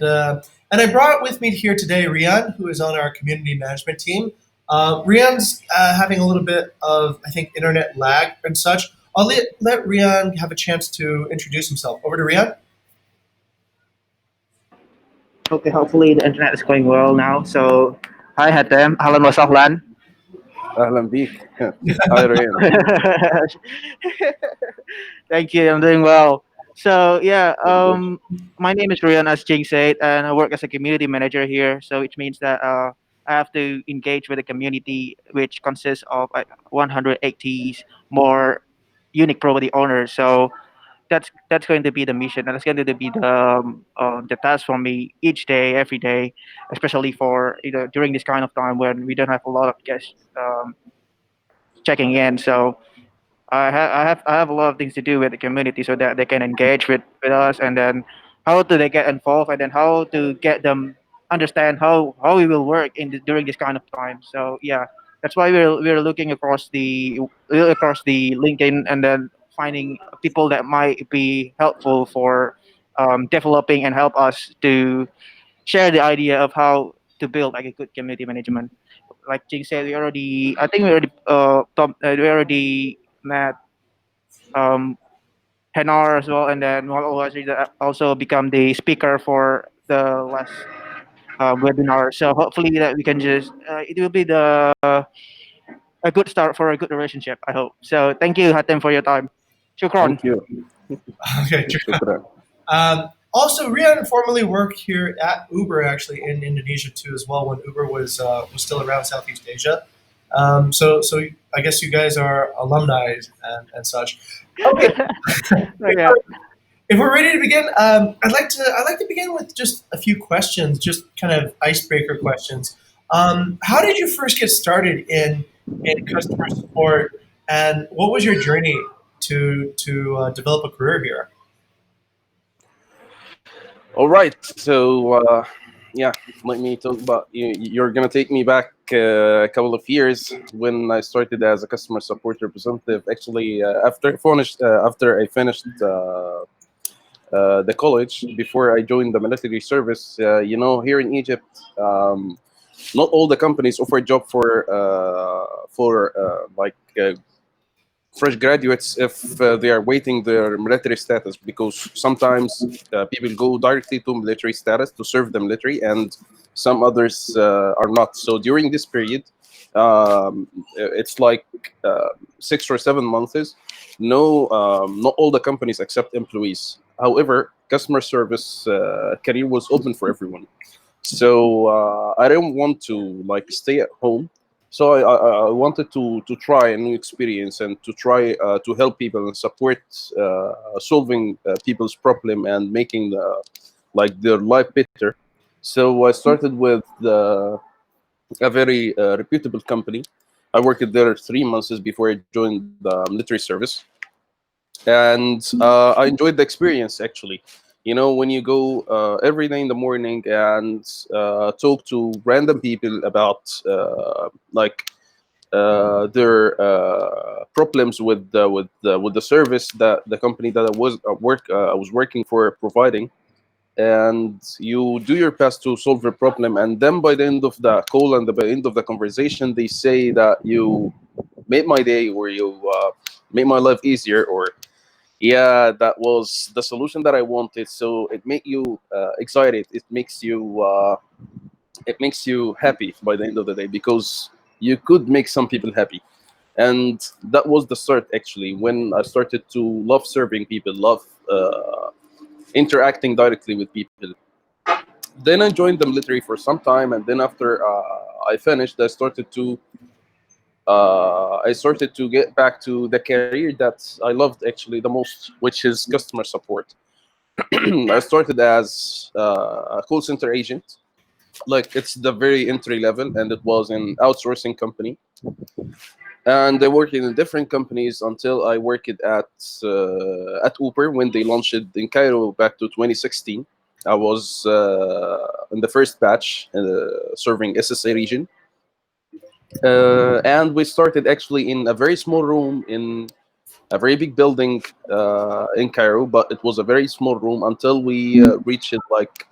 and I brought with me here today Rian, who is on our community management team. Rian's having a little bit of, I think, internet lag and such. I'll let Rian have a chance to introduce himself. Over to Rian. Okay, hopefully the internet is going well now. So, hi Hatem, Alan wasahlan. اهلا بيك. Hi Ryan. Thank you, I'm doing well. So yeah, my name is Ryan, as Jing said, and I work as a community manager here. So which means that I have to engage with the community, which consists of 180 more unique property owners. So that's going to be the mission, and that's going to be the task for me each day, every day, especially for during this kind of time when we don't have a lot of guests checking in. So I have a lot of things to do with the community so that they can engage with us, and then how do they get involved, and then how to get them understand how we will work during this kind of time. So yeah, that's why we're looking across the LinkedIn, and then finding people that might be helpful for developing and help us to share the idea of how to build like a good community management. Like Jing said, I think we already met um, Henar as well, and then also become the speaker for the last webinar. So hopefully that we can just it will be the a good start for a good relationship. I hope. So thank you, Hatem, for your time. Shukran. Thank you. Okay. شكرا. Also, Rian formerly worked here at Uber, actually in Indonesia too, as well, when Uber was still around Southeast Asia. So I guess you guys are alumni and such. Okay, Yeah. if we're ready to begin, I'd like to begin with just a few questions, just kind of icebreaker questions. How did you first get started in customer support, and what was your journey to develop a career here? All right. So yeah, let me talk about you. You're gonna take me back a couple of years when I started as a customer support representative. Actually, after I finished the college, before I joined the military service. Here in Egypt, not all the companies offer a job for fresh graduates if they are waiting their military status, because sometimes people go directly to military status to serve the military, and some others are not. So during this period, it's like 6 or 7 months. No, not all the companies accept employees. However, customer service career was open for everyone. So I didn't want to like stay at home. So I wanted to try a new experience and to try to help people and support solving people's problem and making their life better. So I started with a very reputable company. I worked there 3 months before I joined the military service, and I enjoyed the experience actually. When you go every day in the morning and talk to random people about their problems with the service that the company that I was working for providing, and you do your best to solve the problem, and then by the end of the call and by the end of the conversation, they say that you made my day, or you made my life easier, or yeah, that was the solution that I wanted. So it makes you excited. It makes you happy by the end of the day, because you could make some people happy. And that was the start actually, when I started to love serving people, love interacting directly with people. Then I joined the military for some time, and then after I finished, I started to get back to the career that I loved actually the most, which is customer support. I started as a call center agent. Like, it's the very entry level, and it was an outsourcing company. And I worked in different companies until I worked at Uber when they launched it in Cairo back to 2016. I was in the first batch serving SSA region. And we started actually in a very small room in a very big building in Cairo, but it was a very small room until we reached it like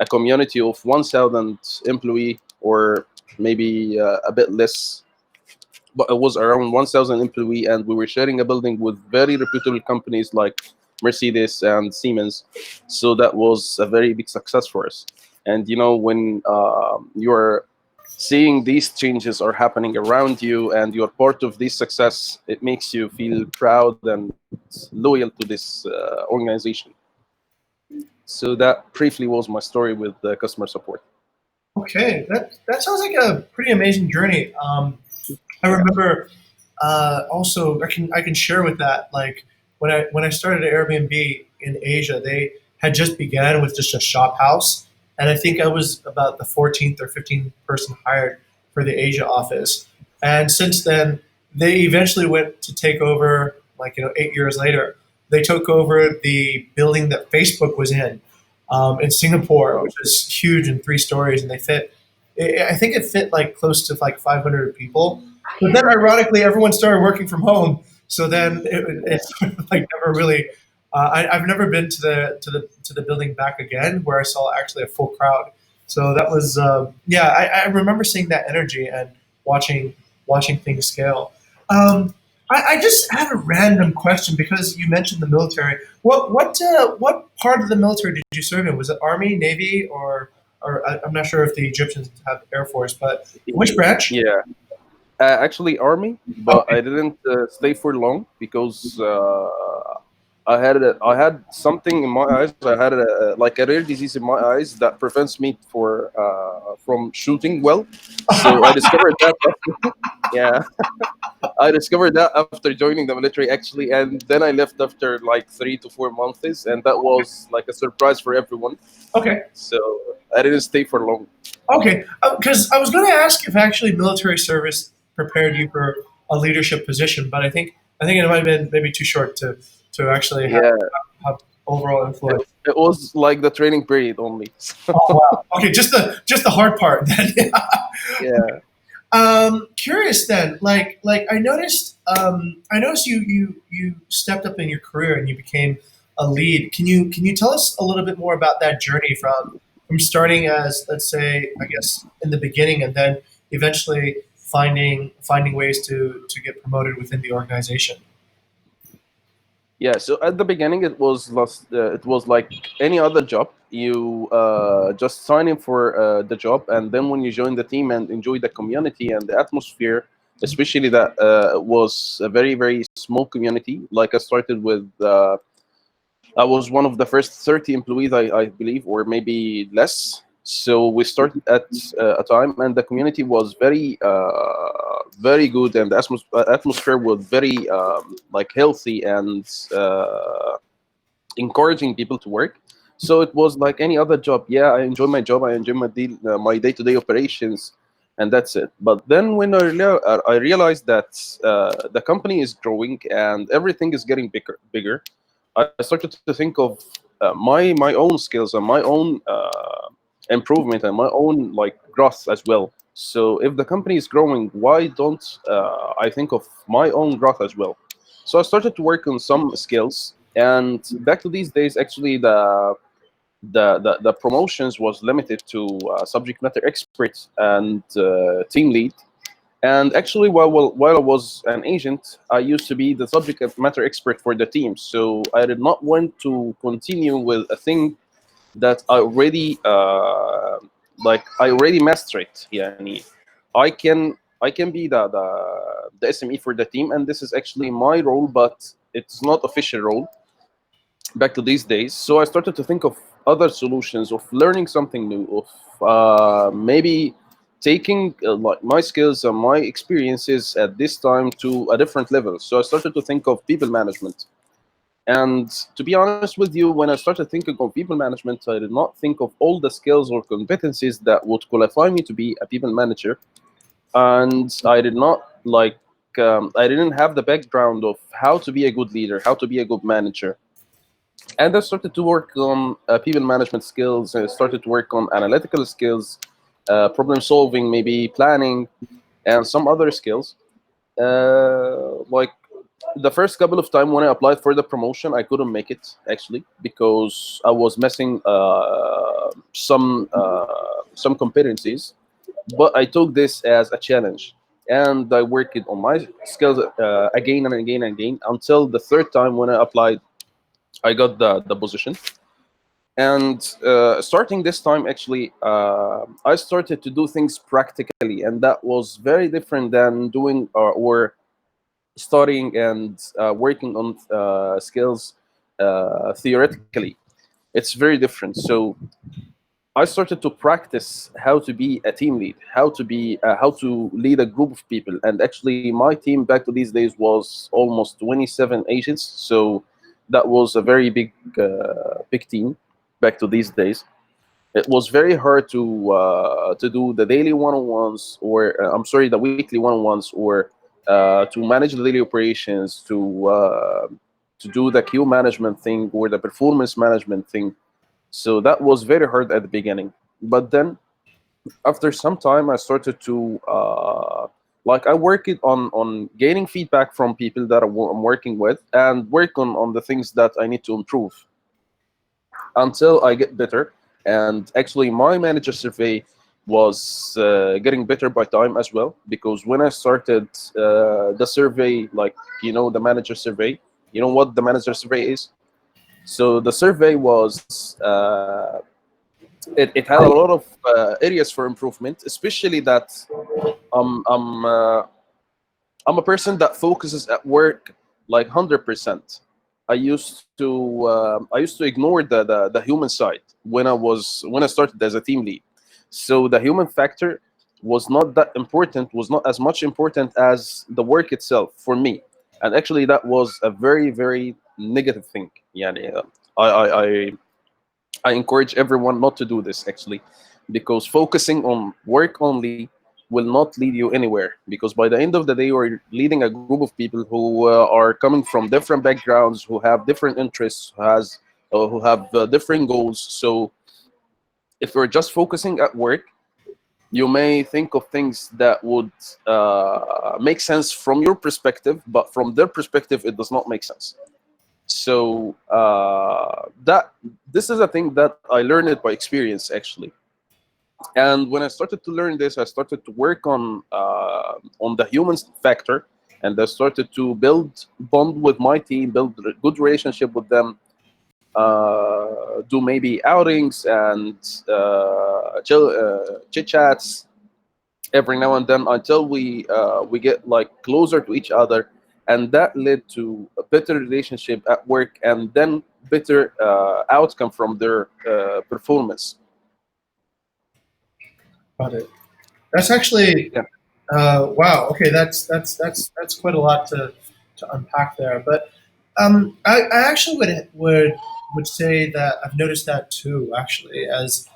a community of 1,000 employee, or maybe a bit less, but it was around 1,000 employee, and we were sharing a building with very reputable companies like Mercedes and Siemens. So that was a very big success for us. And when you're seeing these changes are happening around you and you're part of this success, it makes you feel proud and loyal to this organization. So that briefly was my story with customer support. Okay, that sounds like a pretty amazing journey. I Yeah. remember also I can share with that, like when I started at Airbnb in Asia, they had just began with just a shop house, and I think I was about the 14th or 15th person hired for the Asia office. And since then, they eventually went to take over. Like 8 years later, they took over the building that Facebook was in Singapore, which Wow. is huge in 3 stories, and they fit. I think it fit like close to like 500 people. But then, ironically, everyone started working from home. So then it's sort of like never really. I've never been to the building back again where I saw actually a full crowd. So that was yeah. I remember seeing that energy and watching watching things scale. I just had a random question because you mentioned the military. What part of the military did you serve in? Was it Army, Navy, or I'm not sure if the Egyptians have Air Force, but which branch? Yeah. Actually, army, but Okay. I didn't stay for long because I had something in my eyes. I had like a rare disease in my eyes that prevents me from shooting well. So I discovered that. Yeah, I discovered that after joining the military actually, and then I left after like 3 to 4 months, and that was like a surprise for everyone. Okay. So I didn't stay for long. Okay. Because I was going to ask if actually military service prepared you for a leadership position, but I think it might have been maybe too short to actually have, Yeah, have overall it, influence. it was like the training period only. Oh wow. Okay, just the hard part then. Yeah. Curious then, like I noticed you stepped up in your career and you became a lead. Can you tell us a little bit more about that journey from starting as, let's say, I guess in the beginning, and then eventually finding ways to get promoted within the organization? Yeah, so at the beginning it was like any other job. You just sign in for the job, and then when you join the team and enjoy the community and the atmosphere, especially that was a very very small community. Like I started with, I was one of the first 30 employees, I believe, or maybe less. So we started at a time, and the community was very, very good, and the atmosphere was very like healthy and encouraging people to work. So it was like any other job. Yeah, I enjoy my job. I enjoy my day-to-day operations, and that's it. But then when I realized that the company is growing and everything is getting bigger, I started to think of my own skills and my own improvement and my own like growth as well. So if the company is growing, why don't I think of my own growth as well? So I started to work on some skills, and back to these days, actually, the promotions was limited to subject matter experts and team lead. And actually, while I was an agent, I used to be the subject matter expert for the team. So I did not want to continue with a thing that I already mastered. Yani, I can be the SME for the team, and this is actually my role, but it's not official role back to these days. So I started to think of other solutions, of learning something new, of maybe taking like my skills and my experiences at this time to a different level. So I started to think of people management. And to be honest with you, when I started thinking of people management, I did not think of all the skills or competencies that would qualify me to be a people manager. And I did not I didn't have the background of how to be a good leader, how to be a good manager. And I started to work on people management skills. I started to work on analytical skills, problem solving, maybe planning, and some other skills. Like The first couple of time when I applied for the promotion, I couldn't make it actually because I was missing some competencies. But I took this as a challenge, and I worked on my skills again and again and again until the third time when I applied, I got the position. And starting this time, actually, I started to do things practically, and that was very different than doing or studying and working on skills theoretically. It's very different. So I started to practice how to be a team lead, how to lead a group of people. And actually, my team back to these days was almost 27 agents. So that was a very big team back to these days. It was very hard to do the daily one-on-ones, or I'm sorry, the weekly one-on-ones, or to manage the daily operations, to do the queue management thing or the performance management thing. So that was very hard at the beginning. But then after some time, I started to like I work it on gaining feedback from people that I'm working with, and work on the things that I need to improve until I get better. And actually, my manager survey was getting better by time as well, because when I started the survey, like, the manager survey, you know what the manager survey is? So the survey was it had a lot of areas for improvement, especially that um, I'm uh, I'm a person that focuses at work like 100%. I used to ignore the human side when I started as a team lead. So the human factor was not that important, was not as much important as the work itself for me. And actually, that was a very very negative thing. Yani, I encourage everyone not to do this actually, because focusing on work only will not lead you anywhere. Because by the end of the day, you're leading a group of people who are coming from different backgrounds, who have different interests, who have different goals. So if you're just focusing at work, you may think of things that would make sense from your perspective, but from their perspective, it does not make sense. So that this is a thing that I learned it by experience actually. And when I started to learn this, I started to work on the human factor, and I started to build bond with my team, build a good relationship with them, do maybe outings and chit chats every now and then until we get like closer to each other, and that led to a better relationship at work, and then better outcome from their performance. Got it. That's actually Yeah. wow. Okay, that's quite a lot to unpack there. But I actually would say that I've noticed that too. Actually, as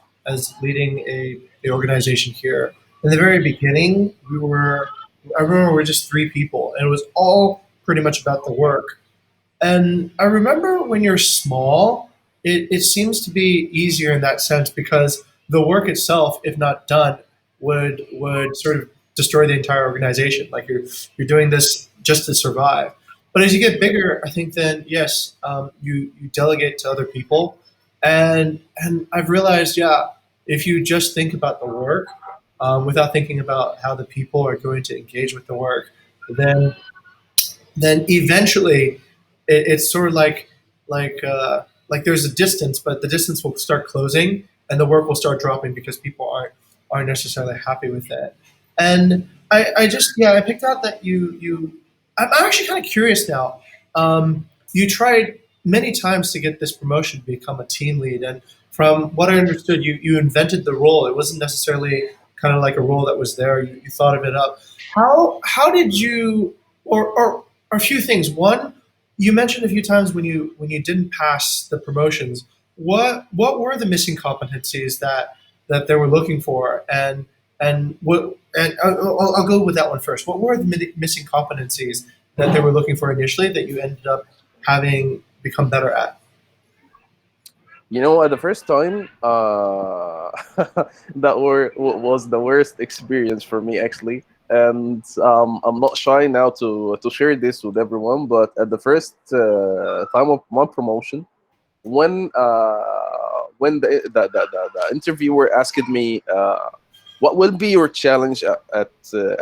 leading a organization here in the very beginning, I remember we were just three people, and it was all pretty much about the work. And I remember when you're small, it seems to be easier in that sense because the work itself, if not done, would sort of destroy the entire organization. Like you're doing this just to survive. But as you get bigger, I think then yes, you delegate to other people, and I've realized if you just think about the work without thinking about how the people are going to engage with the work, then then eventually it's sort of like there's a distance, but the distance will start closing and the work will start dropping because people aren't necessarily happy with it. And I just I picked out that I'm actually kind of curious now. You tried many times to get this promotion to become a team lead, and from what I understood, you invented the role. It wasn't necessarily kind of like a role that was there. You thought of it up. How did you or a few things. One, you mentioned a few times when you didn't pass the promotions. What were the missing competencies that they were looking for, and what and I'll go with that one first. What were the missing competencies that they were looking for initially that you ended up having become better at? At the first time, was the worst experience for me actually. and I'm not shy now to share this with everyone. But at the first time of my promotion, when the interviewer asked me, what will be your challenge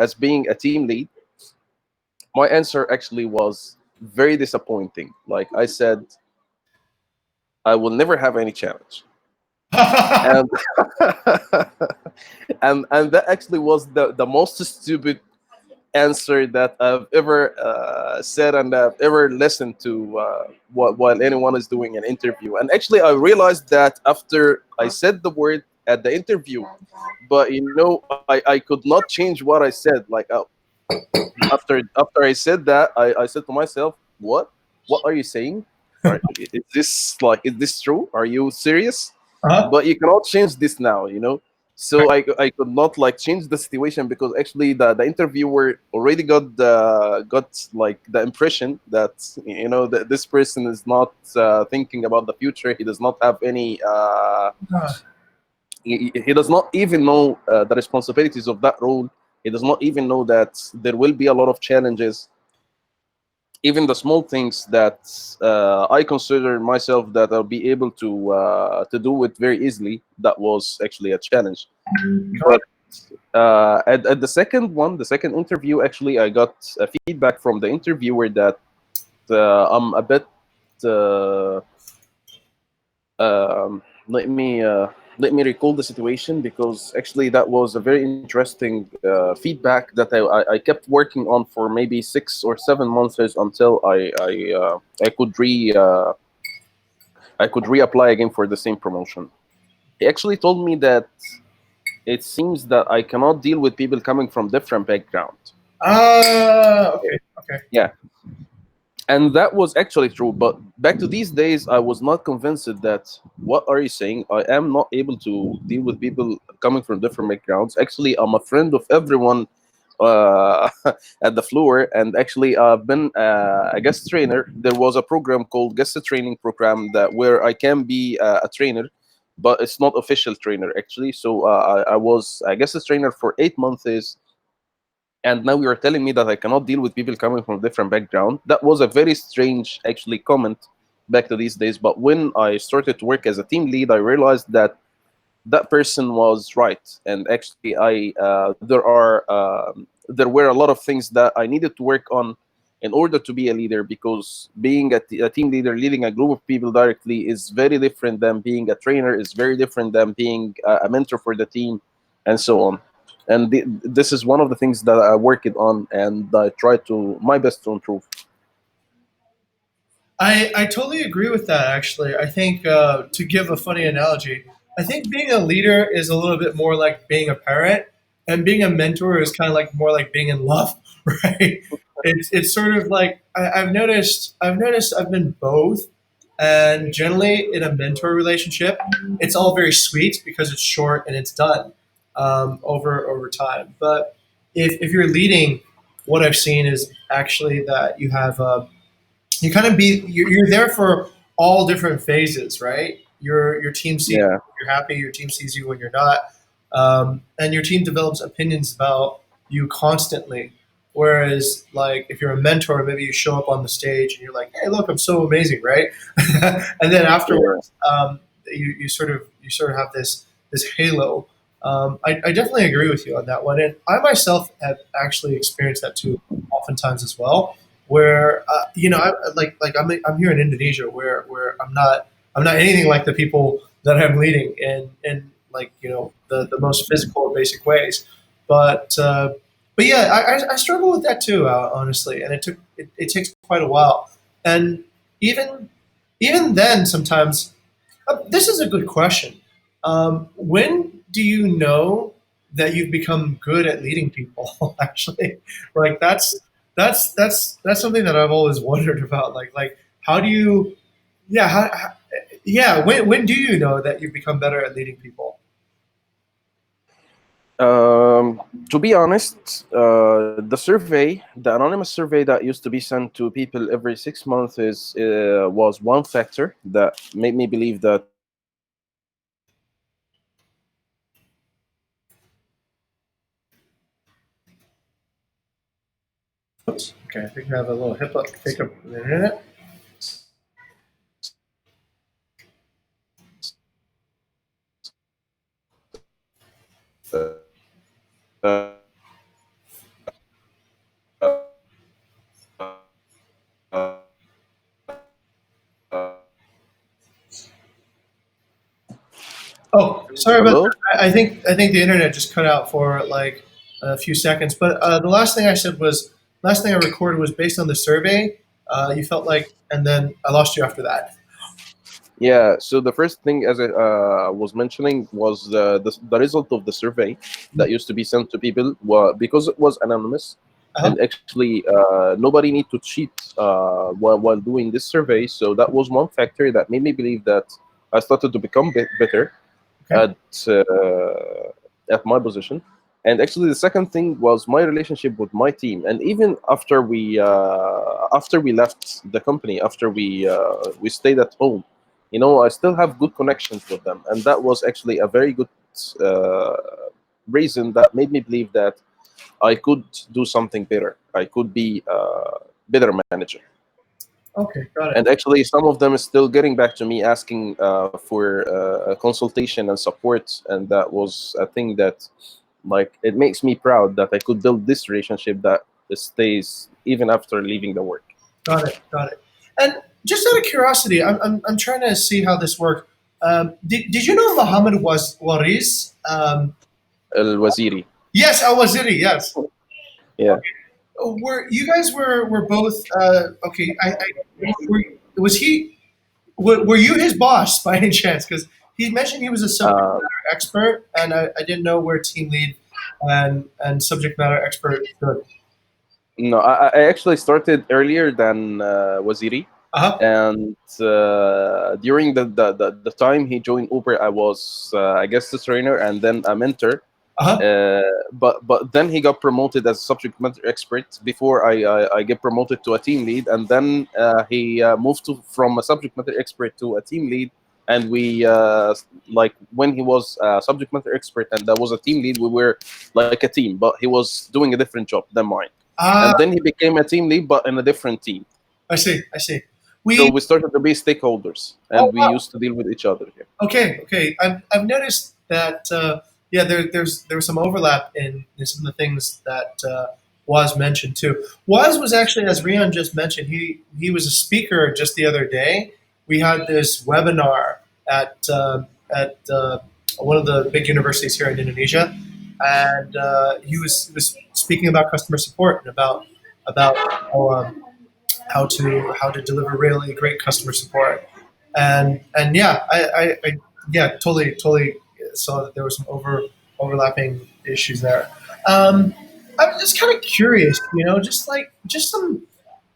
as being a team lead, my answer actually was very disappointing. Like I said, I will never have any challenge. And and that actually was the most stupid answer that I've ever said and I've ever listened to while anyone is doing an interview. And actually, I realized that after I said the word at the interview, but I could not change what I said. Like after I said that, I said to myself, "What? What are you saying? Is this true? Are you serious?" Uh-huh. But you cannot change this now. So I could not like change the situation because actually the interviewer already got like the impression that that this person is not thinking about the future. He does not have any he does not even know the responsibilities of that role. He does not even know that there will be a lot of challenges, even the small things that I consider myself that I'll be able to do it very easily. That was actually a challenge. But at the second one, the second interview, actually, I got a feedback from the interviewer that I'm a bit. Uh, um, let me let me recall the situation because actually that was a very interesting feedback that I kept working on for maybe 6 or 7 months until I could reapply again for the same promotion. He actually told me that it seems that I cannot deal with people coming from different backgrounds. Okay, okay. Yeah, and that was actually true. But back to these days, I was not convinced that what are you saying? I am not able to deal with people coming from different backgrounds. Actually, I'm a friend of everyone at the floor, and actually, I've been a guest trainer. There was a program called guest training program that where I can be a trainer, but it's not official trainer actually. So I was a guest trainer for 8 months, and now you are telling me that I cannot deal with people coming from different background. That was a very strange actually comment back to these days. But when I started to work as a team lead, I realized that that person was right, and actually there were a lot of things that I needed to work on in order to be a leader, because being a team leader, leading a group of people directly, is very different than being a trainer, is very different than being a mentor for the team, and so on. And this is one of the things that I worked on, and I try to my best to improve. I totally agree with that, actually. I think, to give a funny analogy, I think being a leader is a little bit more like being a parent, and being a mentor is kind of like more like being in love, right? It's sort of like I've noticed I've been both, and generally in a mentor relationship, it's all very sweet because it's short and it's done over time. But if you're leading, what I've seen is actually that you have you kind of you're there for all different phases, right? Your team sees you Yeah, when you're happy, your team sees you when you're not, and your team develops opinions about you constantly. Whereas, like, if you're a mentor, maybe you show up on the stage and you're like, "Hey, look, I'm so amazing," right? And then yeah, afterwards, you sort of have this halo. I definitely agree with you on that one, and I myself have actually experienced that too, oftentimes as well, where I'm here in Indonesia, where I'm not anything like the people that I'm leading in like the most physical or basic ways, but yeah, I struggle with that too, honestly, and it takes quite a while, and even even then sometimes this is a good question. When do you know that you've become good at leading people? Actually, like that's something that I've always wondered about. Like how do you? Yeah, yeah. When do you know that you've become better at leading people? Um, to be honest, the anonymous survey that used to be sent to people every 6 months was one factor that made me believe that Okay, I think we have a little hiccup in the internet. Uh, Oh, sorry about Hello? that. I think the internet just cut out for like a few seconds. But the last thing I said was last thing I recorded was based on the survey. You felt like, and then I lost you after that. Yeah, so the first thing, as I was mentioning, was the result of the survey that used to be sent to people, because it was anonymous, Uh-huh. and actually nobody need to cheat while doing this survey. So that was one factor that made me believe that I started to become better Okay. at my position. And actually, the second thing was my relationship with my team. And even after we left the company, after we stayed at home, I still have good connections with them, and that was actually a very good uh, reason that made me believe that I could do something better. I could be a better manager. Okay, got it. And actually, some of them is still getting back to me asking for a consultation and support, and that was a thing that, like, it makes me proud that I could build this relationship that stays even after leaving the work. Got it. Got it. And just out of curiosity, I'm trying to see how this worked. Did you know Muhammad was Waris? El Waziri. Yes, Al Waziri. Yes. Yeah. Were you guys were both okay? Were, was he? Were you his boss by any chance? Because he mentioned he was a subject Uh, matter expert, and I didn't know where team lead and subject matter expert stood. no, I actually started earlier than Waziri. Uh huh. And during the time he joined Uber, I was, I guess, the trainer and then a mentor. Uh huh. But then he got promoted as a subject matter expert before I get promoted to a team lead, and then he moved from a subject matter expert to a team lead. And we like when he was a subject matter expert and I was a team lead, we were like a team, but he was doing a different job than mine. Ah, And then he became a team lead, but in a different team. I see. I see. So We. we started to be stakeholders, Oh and we wow. used to deal with each other here. Okay. Okay. I've noticed that. Yeah, there was some overlap in some of the things that was mentioned too. Was actually, as Rian just mentioned, he was a speaker just the other day. We had this webinar at one of the big universities here in Indonesia, and he was speaking about customer support and about how, how to deliver really great customer support. And yeah, I yeah, totally saw that there was some overlapping issues there. Um, I'm just kind of curious, just some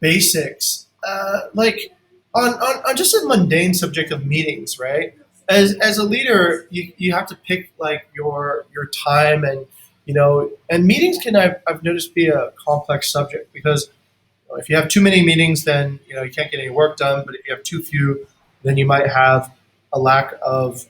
basics, like on just a mundane subject of meetings, right? As a leader, you have to pick like your time, and meetings can, I've noticed, be a complex subject because if you have too many meetings, then you can't get any work done. But if you have too few, then you might have a lack of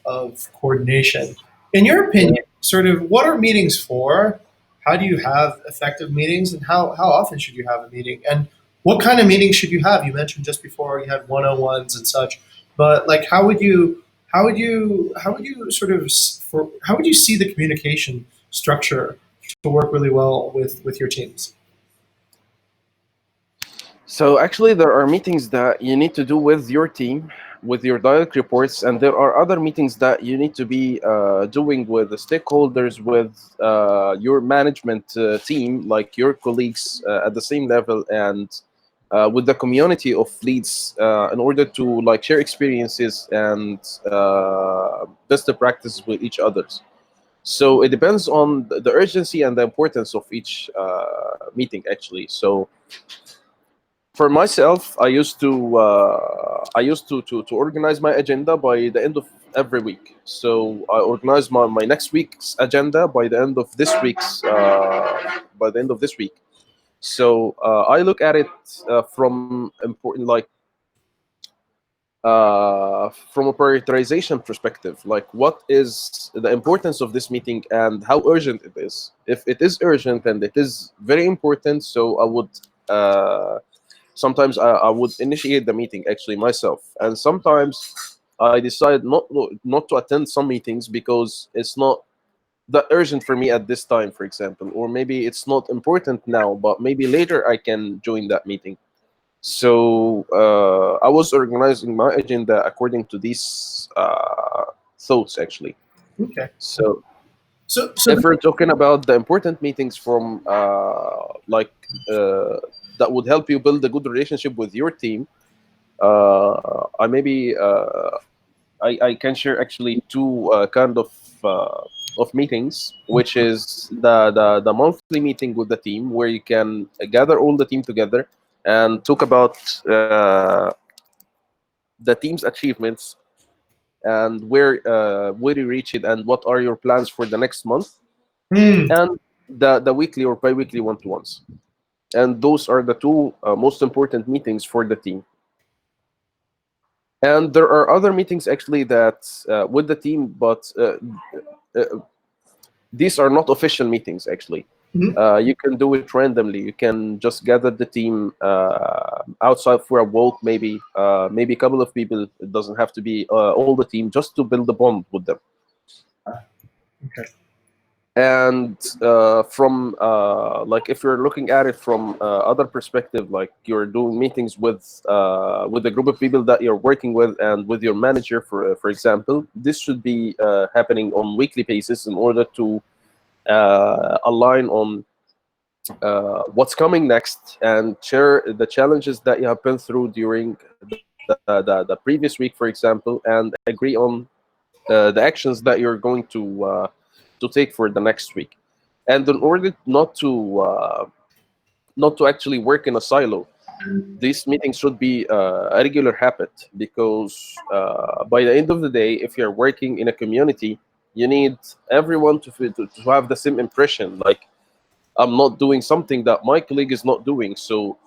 coordination. In your opinion, Yeah. sort of what are meetings for? How do you have effective meetings, and how often should you have a meeting? And what kind of meetings should you have? You mentioned just before you had one-on-ones and such, but like how would you sort of how would you see the communication structure to work really well with your teams? So actually, there are meetings that you need to do with your team, with your direct reports, and there are other meetings that you need to be doing with the stakeholders, with your management team, like your colleagues at the same level, and with the community of leads, in order to like share experiences and best practices with each others. So it depends on the urgency and the importance of each meeting, actually. So for myself, I used to organize my agenda by the end of every week. So I organize my next week's agenda by the end of this week. So I look at it from important, like, from a prioritization perspective, like what is the importance of this meeting and how urgent it is. If it is urgent and it is very important, so I would sometimes I would initiate the meeting actually myself, and sometimes I decide not to attend some meetings because it's not that urgent for me at this time, for example, or maybe it's not important now, but maybe later I can join that meeting. So I was organizing my agenda according to these thoughts actually. Okay. So So if we're talking about the important meetings from uh, that would help you build a good relationship with your team, I maybe I can share actually two of meetings, which is the monthly meeting with the team where you can gather all the team together and talk about the team's achievements and where you reach it and what are your plans for the next month, hmm, and the weekly or bi-weekly one-to-ones. And those are the two most important meetings for the team. And there are other meetings actually that with the team, but uh, these are not official meetings actually. mhm. You can do it randomly. You can just gather the team outside for a walk, maybe a couple of people. It doesn't have to be all the team, just to build a bond with them. Okay. And from like if you're looking at it from other perspective, like you're doing meetings with a group of people that you're working with and with your manager, for example, this should be happening on weekly basis in order to align on what's coming next and share the challenges that you have been through during the previous week, for example, and agree on the actions that you're going to take for the next week. And in order not to actually work in a silo, these meetings should be a regular habit, because by the end of the day, if you're working in a community, you need everyone to have the same impression. Like, I'm not doing something that my colleague is not doing. So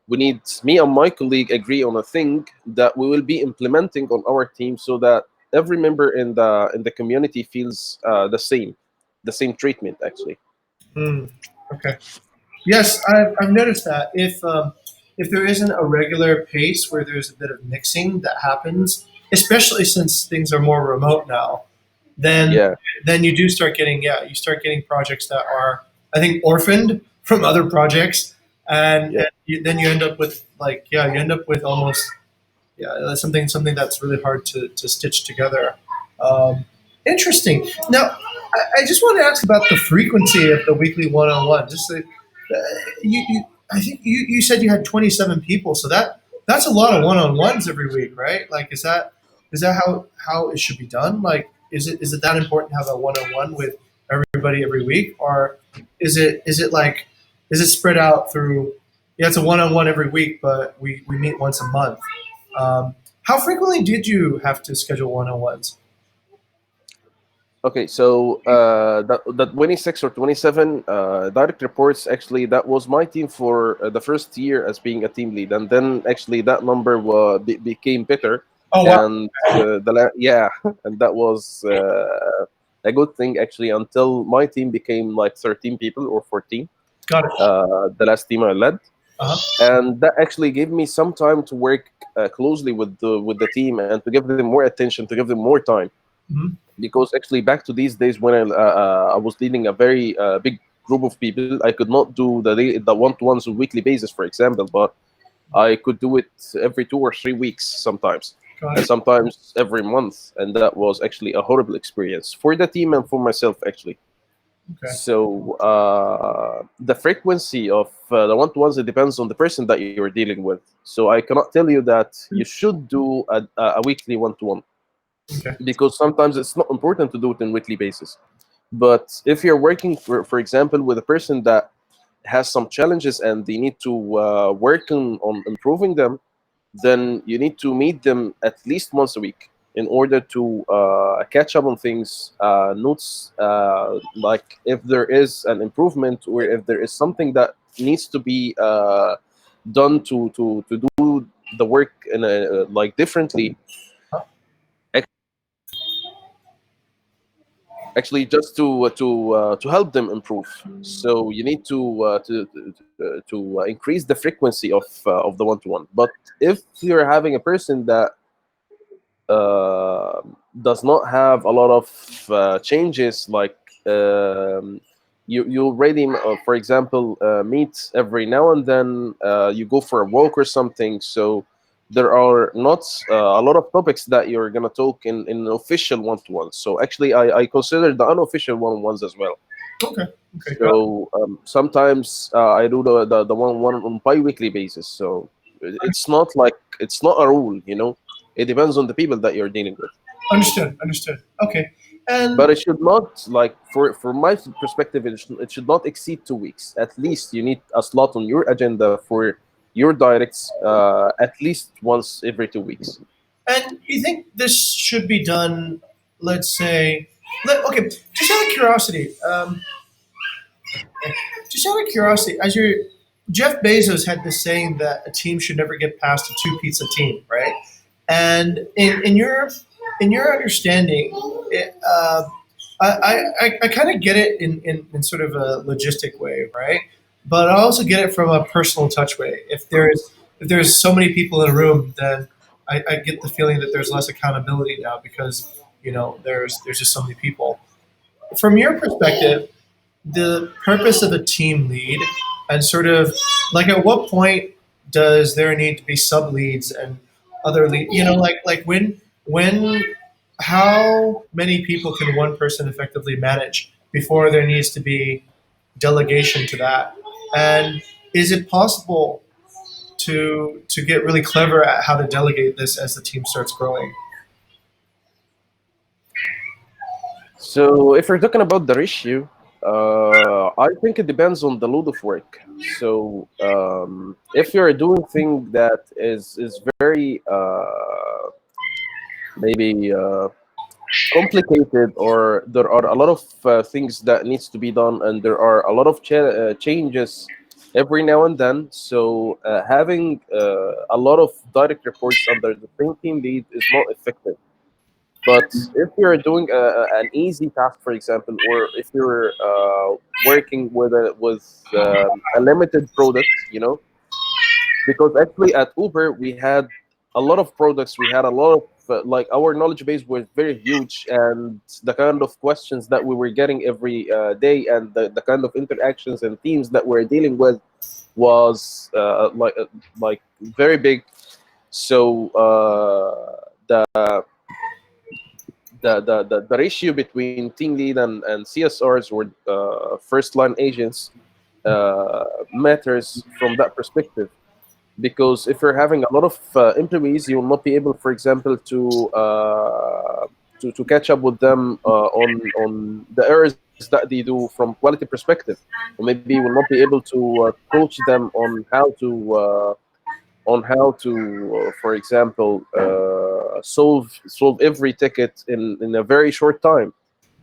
we need me and my colleague agree on a thing that we will be implementing on our team, so that every member in the community feels the same treatment actually. Hmm. Okay. Yes, I've noticed that if there isn't a regular pace where there's a bit of mixing that happens, especially since things are more remote now, then Yeah, then you do start getting, yeah, you start getting projects that are, I think, orphaned from other projects, yeah. and then you end up with, like, yeah, you end up with almost, yeah, that's something that's really hard to stitch together. Um, Interesting. Now, I just want to ask about the frequency of the weekly one-on-one. Just like, I think you said you had 27 people, so that's a lot of one-on-ones every week, right? Like, is that how it should be done? Like, is it that important to have a one-on-one with everybody every week, or is it like, is it spread out through? Yeah, it's a one-on-one every week, but we meet once a month. How frequently did you have to schedule one-on-ones? Okay, so the 26 or 27 direct reports, actually, that was my team for the first year as being a team lead, and then actually that number became better, Oh wow, and yeah, and that was a good thing actually until my team became like 13 people or 14. got it. The last team I led, Uh-huh. and that actually gave me some time to work closely with the team and to give them more attention, to give them more time, Hmm. because actually back to these days when I was leading a very big group of people, I could not do the one-to-ones on weekly basis, for example, but I could do it every 2 or 3 weeks sometimes, Got and it. sometimes every month, and that was actually a horrible experience for the team and for myself actually. Okay. So the frequency of the one-to-ones, it depends on the person that you're dealing with. So I cannot tell you that you should do a weekly one-to-one, Okay. because sometimes it's not important to do it on weekly basis. But if you're working, for example, with a person that has some challenges and they need to work on improving them, then you need to meet them at least once a week in order to catch up on things, notes, like if there is an improvement or if there is something that needs to be done to do the work in a, like differently, actually just to help them improve. So you need to increase the frequency of the one to one. But if you're having a person that uh, does not have a lot of changes, like um, you already, for example, meet every now and then, you go for a walk or something. So there are not a lot of topics that you're gonna talk in an official one-to-one. So actually, I consider the unofficial one-on-ones as well. Okay. Okay. Got it. So sometimes I do the one on bi-weekly basis. So it's not like it's not a rule, you know. It depends on the people that you're dealing with. Understood. Understood. Okay. And But it should not, like, for my perspective, it should not exceed 2 weeks. At least you need a slot on your agenda for your directs at least once every 2 weeks. and you think this should be done? Let's say, okay. Just out of curiosity, as your Jeff Bezos had this saying that a team should never get past a two pizza team, right? And in your understanding, I kind of get it in sort of a logistic way, right? But I also get it from a personal touch way. If there's so many people in a room, then I get the feeling that there's less accountability now because there's just so many people. From your perspective, the purpose of a team lead and sort of like at what point does there need to be sub leads and other lead, like when how many people can one person effectively manage before there needs to be delegation to that, and is it possible to get really clever at how to delegate this as the team starts growing? So if we're talking about the ratio, I think it depends on the load of work. So if you're doing thing that is very maybe complicated, or there are a lot of things that needs to be done, and there are a lot of changes every now and then. So having a lot of direct reports under the same team lead is not effective. But if you're doing an easy task, for example, or if you're working with a limited product, you know, because actually at Uber we had a lot of products, we had a lot of like our knowledge base was very huge, and the kind of questions that we were getting every day, and the kind of interactions and teams that we're dealing with was like very big. So the ratio between team lead and CSRs, or first line agents, matters from that perspective. Because if you're having a lot of employees, you will not be able, for example, to catch up with them on the errors that they do from quality perspective, or maybe you will not be able to coach them on how to for example, solve every ticket in a very short time.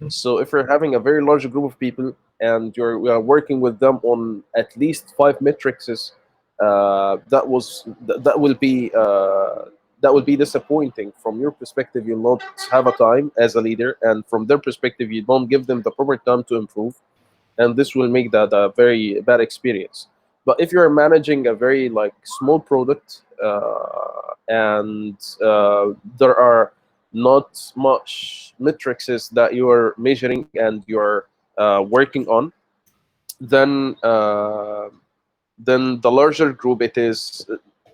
So if you're having a very large group of people and you're working with them on at least five metrics, that will be disappointing. From your perspective, you'll not have a time as a leader, and from their perspective, you don't give them the proper time to improve, and this will make that a very bad experience. But if you're managing a very like small product, and there are not much metrics that you are measuring and you're working on, then the larger group it is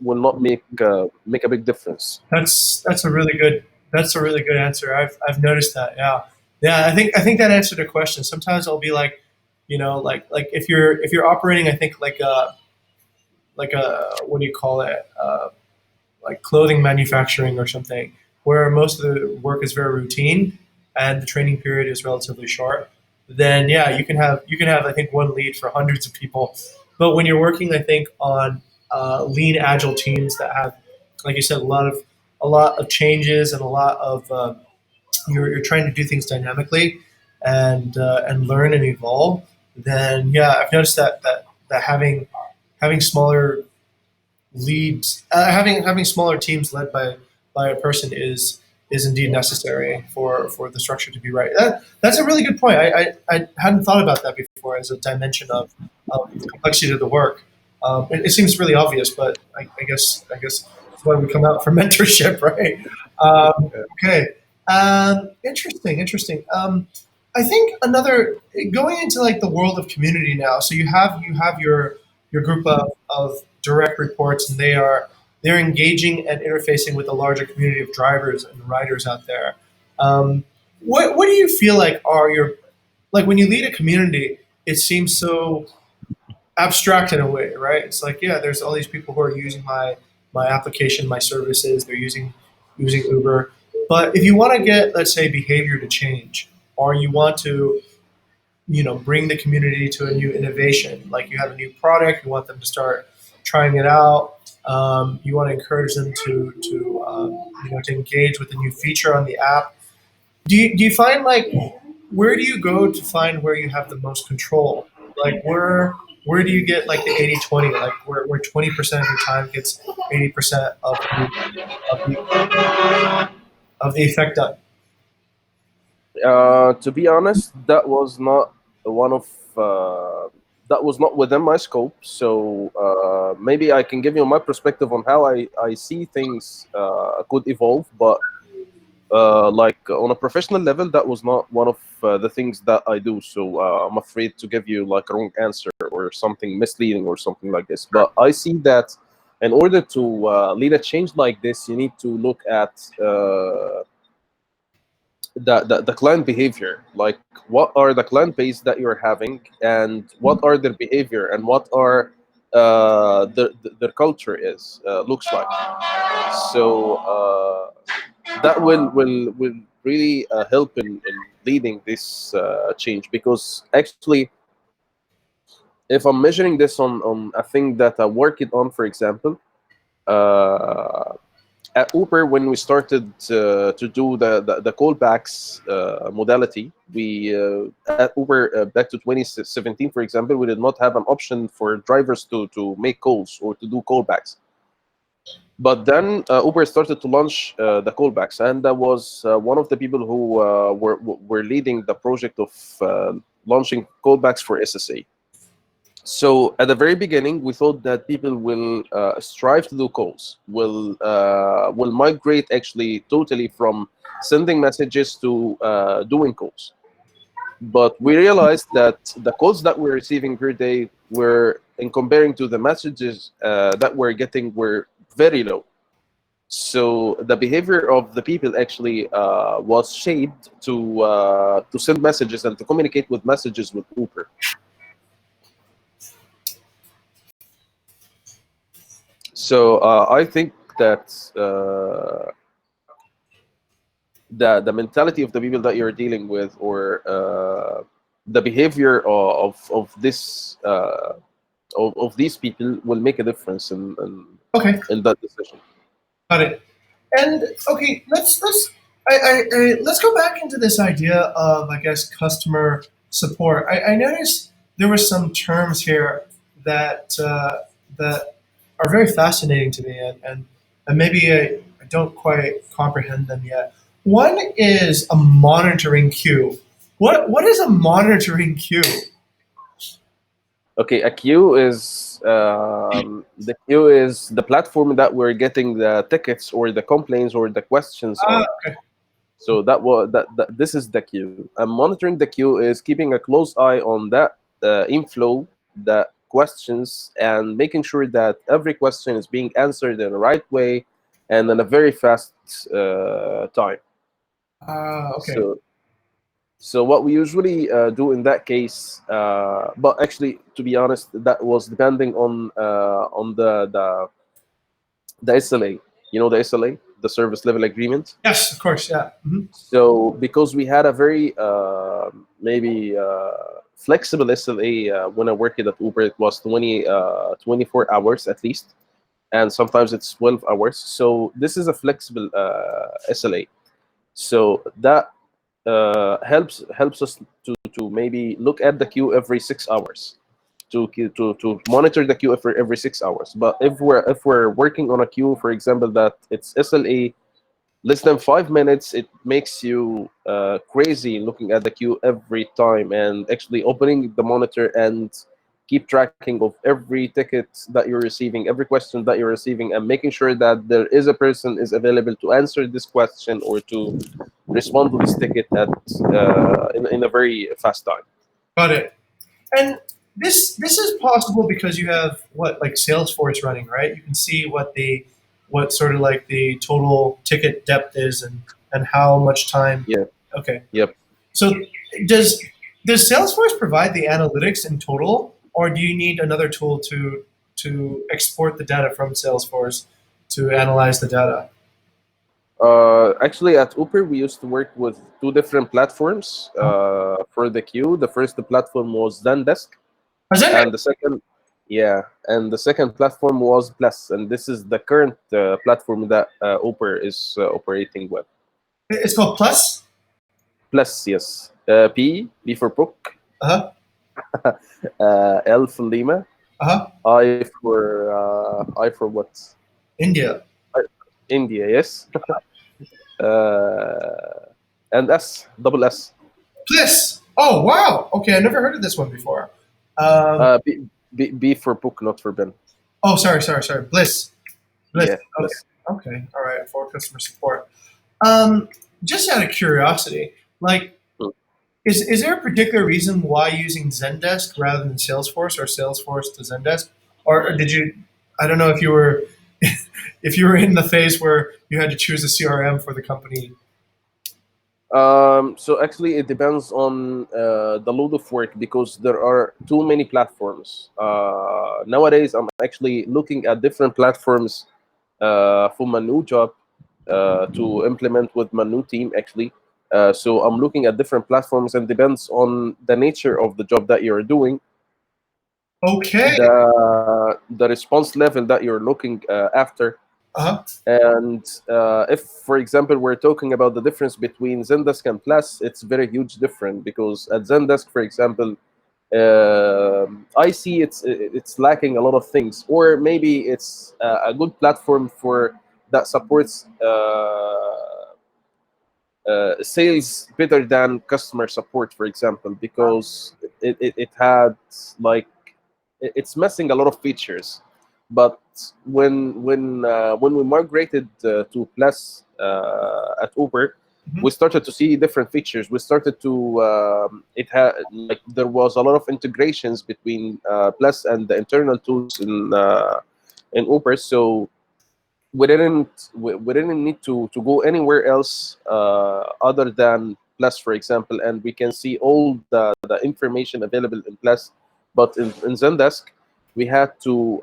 will not make a big difference. That's a really good answer. I've noticed that. Yeah, yeah. I think that answered the question. Sometimes I'll be like, like if you're operating, I think like a what do you call it? Like clothing manufacturing or something, where most of the work is very routine and the training period is relatively short. Then yeah, you can have I think one lead for hundreds of people. But when you're working, I think on lean agile teams that have, like you said, a lot of changes and a lot of you're trying to do things dynamically and learn and evolve. Then yeah, I've noticed that having smaller leads, having smaller teams led by a person is indeed necessary for the structure to be right. That's a really good point. I hadn't thought about that before as a dimension of complexity of the work. It seems really obvious, but I guess that's why we come out for mentorship, right? Okay. Interesting. Interesting. I think another going into like the world of community now. So you have your group of direct reports, and they're engaging and interfacing with a larger community of drivers and riders out there. What do you feel like are your like when you lead a community? It seems so abstract in a way, right? It's like, yeah, there's all these people who are using my application, my services. They're using Uber. But if you want to get, let's say, behavior to change, or you want to, bring the community to a new innovation, like you have a new product, you want them to start trying it out. You want to encourage them to engage with a new feature on the app. Do you find like where do you go to find where you have the most control? Like where do you get like the 80/20? Like where 20% of your time gets 80% of the of the effect done? To be honest, one of that was not within my scope. So maybe I can give you my perspective on how I see things could evolve. But like on a professional level, that was not one of the things that I do. So I'm afraid to give you like a wrong answer or something misleading or something like this. But I see that in order to lead a change like this, you need to look at the client behavior, like what are the client base that you're having and what are their behavior and what are their culture is looks like. So that will really help in leading this change, because actually if I'm measuring this on a thing that I work it on, for example, uh, at Uber, when we started to do the callbacks modality, we at Uber back to 2017, for example, we did not have an option for drivers to make calls or to do callbacks. But then Uber started to launch the callbacks, and that was one of the people who were leading the project of launching callbacks for SSA. So at the very beginning, we thought that people will strive to do calls, will migrate actually totally from sending messages to doing calls. But we realized that the calls that we're receiving per day were, in comparing to the messages that we're getting, were very low. So the behavior of the people actually was shaped to send messages and to communicate with messages with Uber. So I think that the mentality of the people that you're dealing with, or the behavior of this of these people, will make a difference Okay, in that decision. got it. And okay, let's go back into this idea of I guess customer support. I noticed there were some terms here that are very fascinating to me, and maybe I don't quite comprehend them yet. One is a monitoring queue. What is a monitoring queue? Okay, a queue is the queue is the platform that we're getting the tickets or the complaints or the questions Ah, on. So that this is the queue. And monitoring the queue is keeping a close eye on that inflow, the questions, and making sure that every question is being answered in the right way and in a very fast time. okay. So so what we usually do in that case, but actually, to be honest, that was depending on the SLA. You know the SLA, the service level agreement. Yes, of course. Yeah. So because we had a very maybe flexible SLA when I worked at Uber, it was 24 hours at least, and sometimes it's 12 hours. So this is a flexible SLA. So that helps us to maybe look at the queue every 6 hours, to monitor the queue every 6 hours. But if we're working on a queue, for example, that it's SLA less than 5 minutes, it makes you crazy looking at the queue every time and actually opening the monitor and keep tracking of every ticket that you're receiving, every question that you're receiving, and making sure that there is a person is available to answer this question or to respond to this ticket at in a very fast time. Got it. And this is possible because you have what, like Salesforce running, right? You can see what sort of like the total ticket depth is and how much time. Yeah. Okay. Yep. So does does Salesforce provide the analytics in total, or do you need another tool to export the data from Salesforce to analyze the data? Actually, at Uber, we used to work with two different platforms Uh, for the queue. The first platform was Zendesk, Zendesk. and the second, yeah, and the second platform was Plus, and this is the current platform that Uber is operating with. It's called Plus. Plus, yes. P for book, Uh huh. L for Lima, Uh huh. I for what? India. I- India, yes. uh, and S, double S. Plus. Oh wow. Okay, I never heard of this one before. Um, B for book, not for Ben. oh, sorry. Bliss. Bliss. Yeah, Okay. Plus. Okay. All right. For customer support. Um, just out of curiosity, like, is there a particular reason why using Zendesk rather than Salesforce or Salesforce to Zendesk, or did you? I don't know if you were if you were in the phase where you had to choose a CRM for the company. So actually, it depends on the load of work because there are too many platforms. Nowadays, I'm actually looking at different platforms for my new job to implement with my new team. Actually, so I'm looking at different platforms, and depends on the nature of the job that you're doing, Okay. the response level that you're looking after. Uh-huh. And if, for example, we're talking about the difference between Zendesk and Plus, it's very huge different because at Zendesk, for example, I see it's lacking a lot of things, or maybe it's a good platform for that supports sales better than customer support, for example, because it had like it's missing a lot of features. But when we migrated to Plus at Uber, Mhm. we started to see different features. We started to it had like there was a lot of integrations between Plus and the internal tools in Uber. So we didn't need to go anywhere else other than Plus, for example, and we can see all the information available in Plus. But in Zendesk, we had to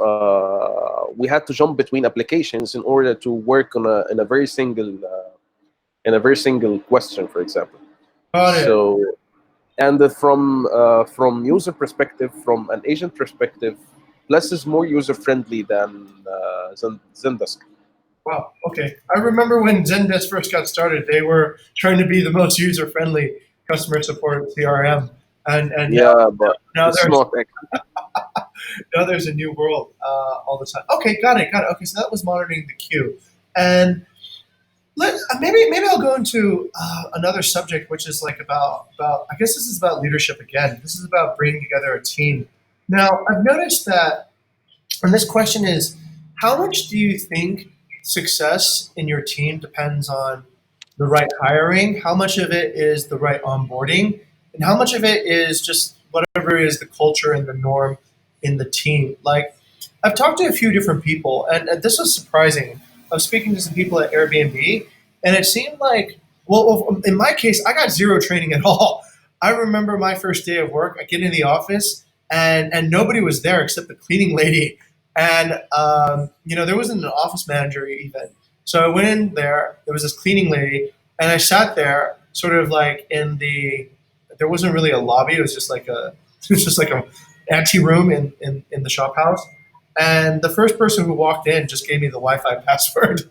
jump between applications in order to work on a in a very single question, for example. Got it. So and from user perspective, from an agent perspective, Plus is more user friendly than Zendesk. Wow. Okay. I remember when Zendesk first got started, they were trying to be the most user friendly customer support CRM, and Yeah, but now it's there's not. now there's a new world all the time. Okay, got it. Okay, so that was monitoring the queue, and maybe I'll go into another subject, which is like about. I guess this is about leadership again. This is about bringing together a team. Now, I've noticed that, and this question is, how much do you think success in your team depends on the right hiring? How much of it is the right onboarding? And how much of it is just whatever is the culture and the norm in the team? Like, I've talked to a few different people, and this was surprising. I was speaking to some people at Airbnb, and it seemed like, well, in my case, I got zero training at all. I remember my first day of work. I get in the office, and nobody was there except the cleaning lady, and there wasn't an office manager even. So I went in there. There was this cleaning lady, and I sat there, sort of like in the. There wasn't really a lobby. It was just like a. It was just like a ante room in the shop house. And the first person who walked in just gave me the Wi-Fi password,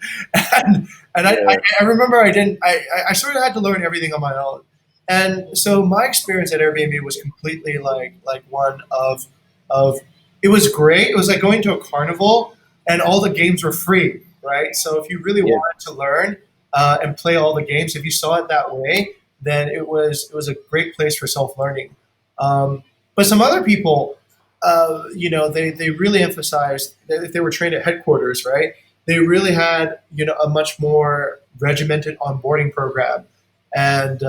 and Yeah, I remember I didn't. I sort of had to learn everything on my own. And so my experience at Airbnb was completely like one of it was great. It was like going to a carnival and all the games were free, right? So if you really yeah, wanted to learn and play all the games, if you saw it that way, then it was a great place for self learning. But some other people, they really emphasized that if they were trained at headquarters, right, they really had a much more regimented onboarding program, and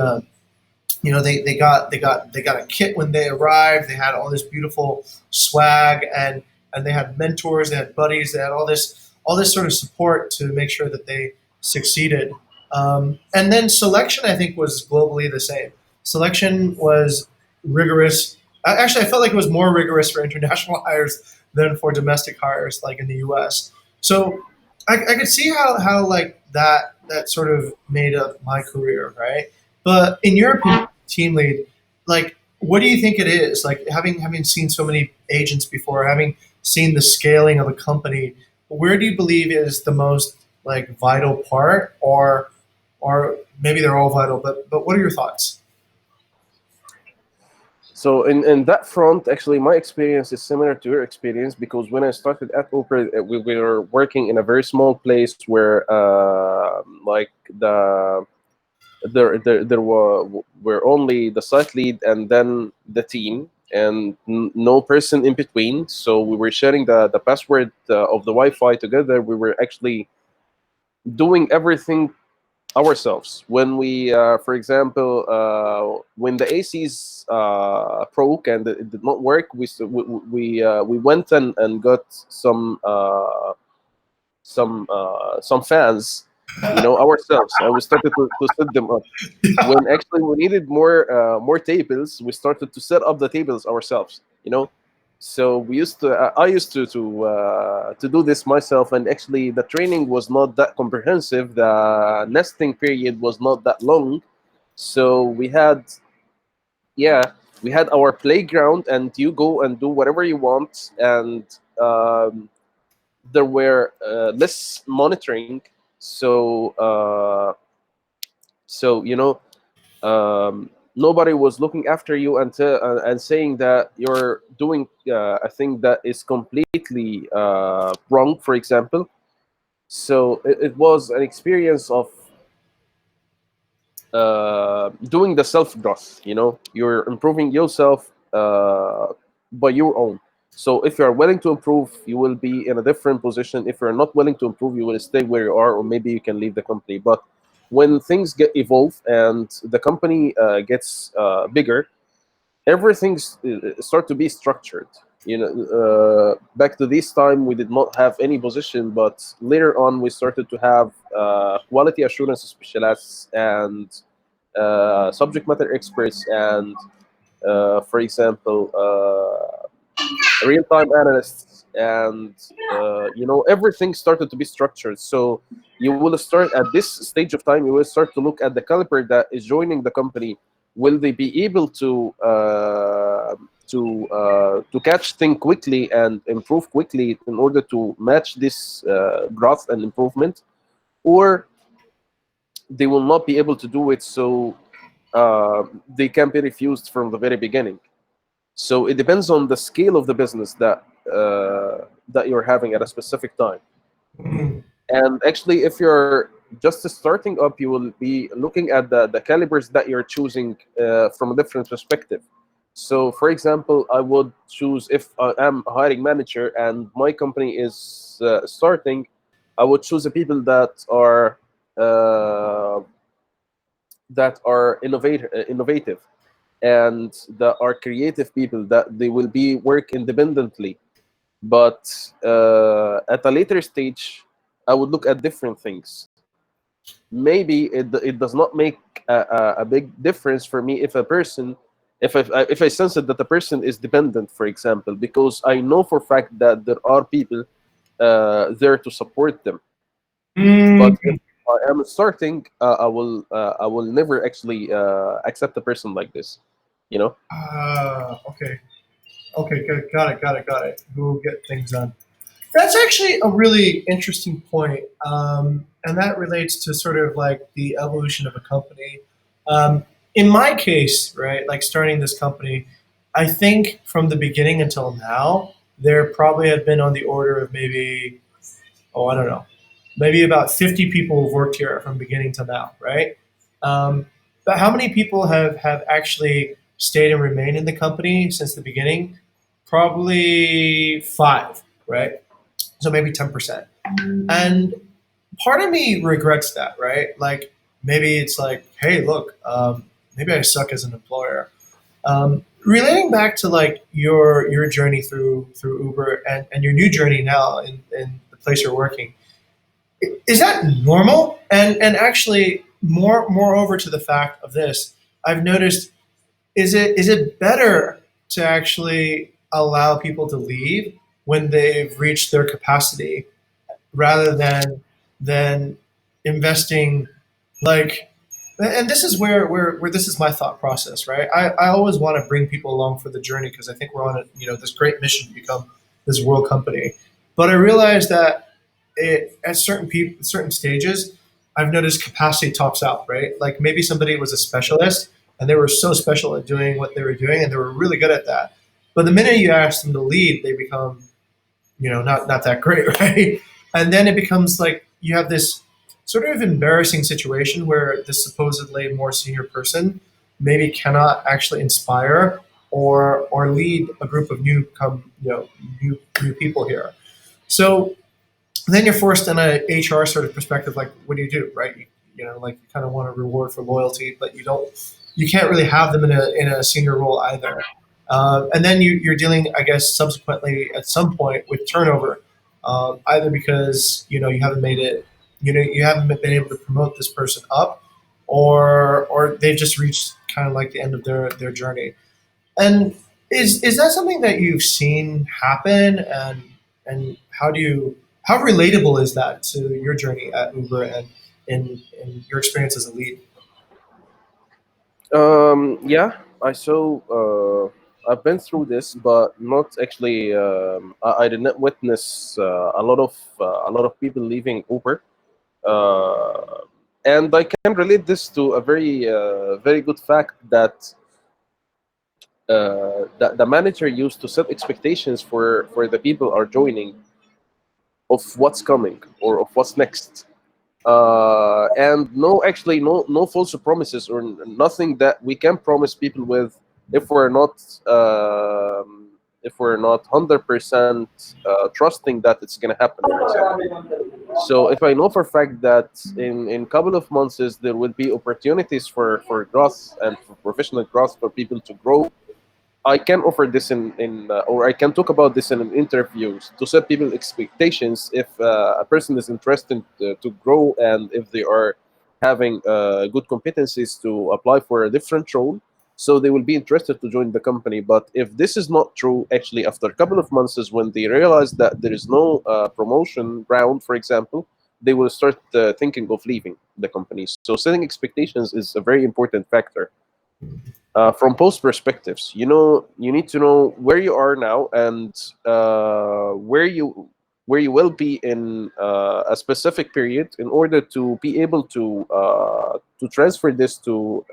they got a kit when they arrived. They had all this beautiful swag, and they had mentors, they had buddies, they had all this sort of support to make sure that they succeeded. And then selection, I think, was globally the same. Selection was rigorous. Actually, I felt like it was more rigorous for international hires than for domestic hires, like in the U.S. So I could see how like that sort of made up my career, right? But in your opinion, team lead, like what do you think it is? Like having seen so many agents before, having seen the scaling of a company, where do you believe is the most like vital part, or maybe they're all vital, but what are your thoughts? So in that front, actually, my experience is similar to your experience because when I started at Opera, we were working in a very small place where like there were only the site lead and then the team and no person in between. So we were sharing the password of the Wi-Fi together. We were actually doing everything ourselves. When we, for example, when the ACs broke and it did not work, we went and got some fans, ourselves, and we started to set them up. When actually we needed more tables, we started to set up the tables ourselves. So we used to I used to do this myself, and actually the training was not that comprehensive. The nesting period was not that long, so yeah, we had our playground, and you go and do whatever you want, and um, there were less monitoring. So nobody was looking after you and saying that you're doing a thing that is completely wrong, for example. So it was an experience of doing the self growth. You're improving yourself by your own. So if you're willing to improve, you will be in a different position. If you're not willing to improve, you will stay where you are, or maybe you can leave the company. But when things get evolved and the company gets bigger, everything's start to be structured. Back to this time, we did not have any position, but later on, we started to have quality assurance specialists and subject matter experts, and for example, real-time analysts, and everything started to be structured. So you will start at this stage of time. You will start to look at the caliber that is joining the company. Will they be able to catch things quickly and improve quickly in order to match this growth and improvement, or they will not be able to do it? So they can be refused from the very beginning. So it depends on the scale of the business that you're having at a specific time. Mm. And actually, if you're just starting up, you will be looking at the calibers that you're choosing from a different perspective. So, for example, I would choose, if I'm a hiring manager and my company is starting, I would choose the people uh, that are innovative, and that are creative people, that they will be work independently. But at a later stage, I would look at different things. Maybe it does not make a big difference for me if a person, if I sense that the person is dependent, for example, because I know for a fact that there are people there to support them. But if Mm. I am starting, I will never actually accept a person like this. You know. Okay. Okay, good. Got it. Who will get things done? That's actually a really interesting point, and that relates to sort of like the evolution of a company. In my case, right, like starting this company, I think from the beginning until now, there probably have been on the order of maybe, oh, I don't know, maybe about 50 people who've worked here from beginning to now, right? But how many people have actually stayed and remained in the company since the beginning? probably five, right? So maybe 10%. And part of me regrets that, right? Like maybe it's like, hey, look, maybe I suck as an employer. Relating back to like your journey through Uber and your new journey now in the place you're working, is that normal? And actually, moreover to the fact of this, I've noticed, is it better to actually allow people to leave when they've reached their capacity rather than investing like, and this is where this is my thought process, right? I always want to bring people along for the journey because I think we're on a this great mission to become this world company. But I realized that at certain stages, I've noticed capacity tops out, right? Like maybe somebody was a specialist and they were so special at doing what they were doing and they were really good at that. But the minute you ask them to lead, they become not that great, right? And then it becomes like you have this sort of embarrassing situation where this supposedly more senior person maybe cannot actually inspire or lead a group of new people here. So then you're forced in a HR sort of perspective, like what do, right? Like you kind of want a reward for loyalty, but you can't really have them in a senior role either. And then you're dealing, I guess, subsequently at some point with turnover, either because you haven't made it, you haven't been able to promote this person up, or they've just reached kind of like the end of their journey. And is that something that you've seen happen? And how relatable is that to your journey at Uber and in your experience as a lead? Yeah, I saw. I've been through this, but not actually. I did not witness a lot of people leaving Uber, uh, and I can relate this to a very good fact that the manager used to set expectations for the people are joining of what's coming or of what's next, and no, actually, no false promises or nothing that we can promise people with if we're not if we're not 100% trusting that it's going to happen, for example. So if I know for a fact that in couple of months there will be opportunities for growth and for professional growth for people to grow, I can offer this or I can talk about this in an interviews to set people expectations if a person is interested to grow and if they are having good competencies to apply for a different role, so they will be interested to join the company. But if this is not true, actually, after a couple of months is when they realize that there is no promotion round, for example, they will start thinking of leaving the company. So setting expectations is a very important factor from both perspectives. You need to know where you are now and where you will be in a specific period in order to be able to transfer this to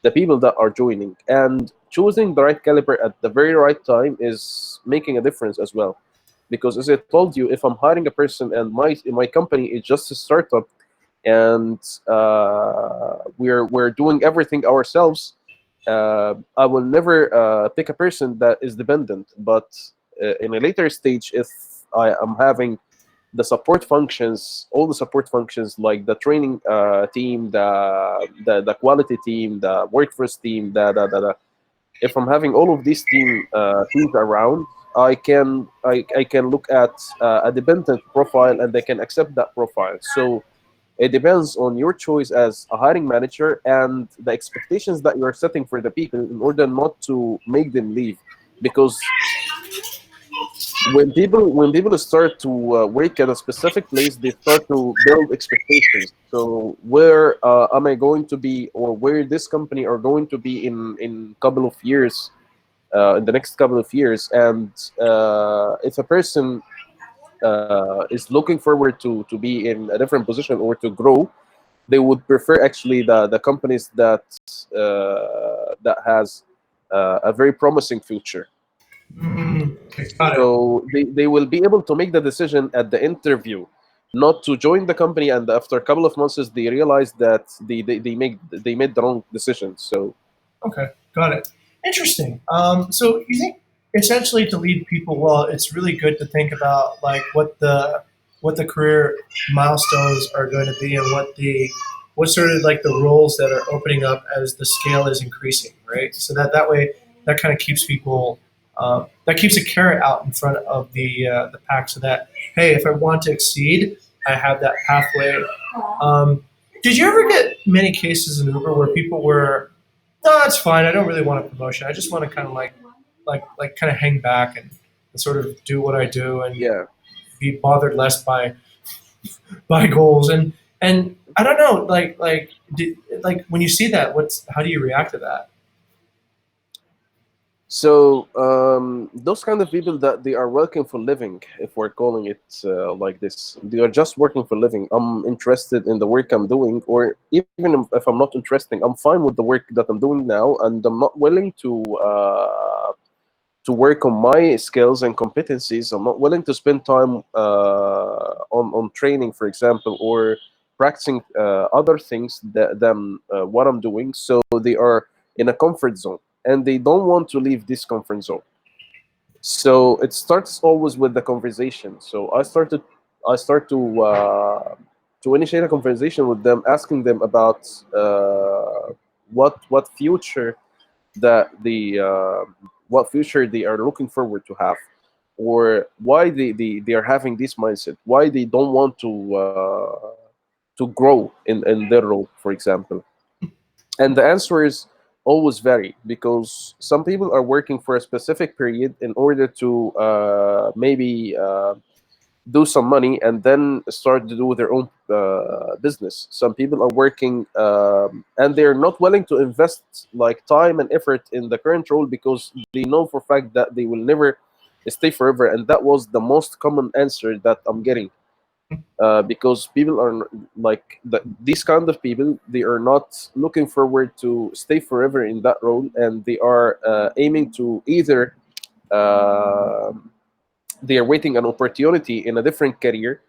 the people that are joining. And choosing the right caliber at the very right time is making a difference as well. Because as I told you, if I'm hiring a person and my company is just a startup and we're doing everything ourselves, I will never pick a person that is dependent. But in a later stage, if I am having the support functions, all the support functions like the training team, the quality team, the workforce team, if I'm having all of these teams around, I can look at a dependent profile and they can accept that profile. So it depends on your choice as a hiring manager and the expectations that you are setting for the people in order not to make them leave. Because when people start to work at a specific place, they start to build expectations. So where am I going to be, or where this company are going to be in couple of years, in the next couple of years. And if a person is looking forward to be in a different position or to grow, they would prefer actually the companies that has a very promising future. Mm, okay, got it. So they will be able to make the decision at the interview, not to join the company and after a couple of months they realize that they made the wrong decision. So Okay, got it. Interesting. So you think essentially to lead people well, it's really good to think about like what the career milestones are going to be and what sort of like the roles that are opening up as the scale is increasing, right? So that way that kind of keeps people that keeps a carrot out in front of the pack, so that hey, if I want to exceed, I have that pathway. Did you ever get many cases in Uber where people were, no, it's fine. I don't really want a promotion. I just want to kind of like kind of hang back and sort of do what I do and Yeah. be bothered less by goals and I don't know like when you see that, what's how do you react to that? So those kind of people that they are working for living, if we're calling it like this, they are just working for living. I'm interested in the work I'm doing, or even if I'm not interested, I'm fine with the work that I'm doing now, and I'm not willing to work on my skills and competencies. I'm not willing to spend time on training, for example, or practicing other things than what I'm doing. So they are in a comfort zone, and they don't want to leave this comfort zone. So it starts always with the conversation. So I start to initiate a conversation with them, asking them about what future that what future they are looking forward to have, or why they are having this mindset, why they don't want to grow in their role, for example. And the answer is always vary, because some people are working for a specific period in order to maybe do some money and then start to do their own business. Some people are working and they're not willing to invest like time and effort in the current role because they know for a fact that they will never stay forever. And that was the most common answer that I'm getting, because people are like these kind of people, they are not looking forward to stay forever in that role, and they are aiming to either uh, they are waiting an opportunity in a different career,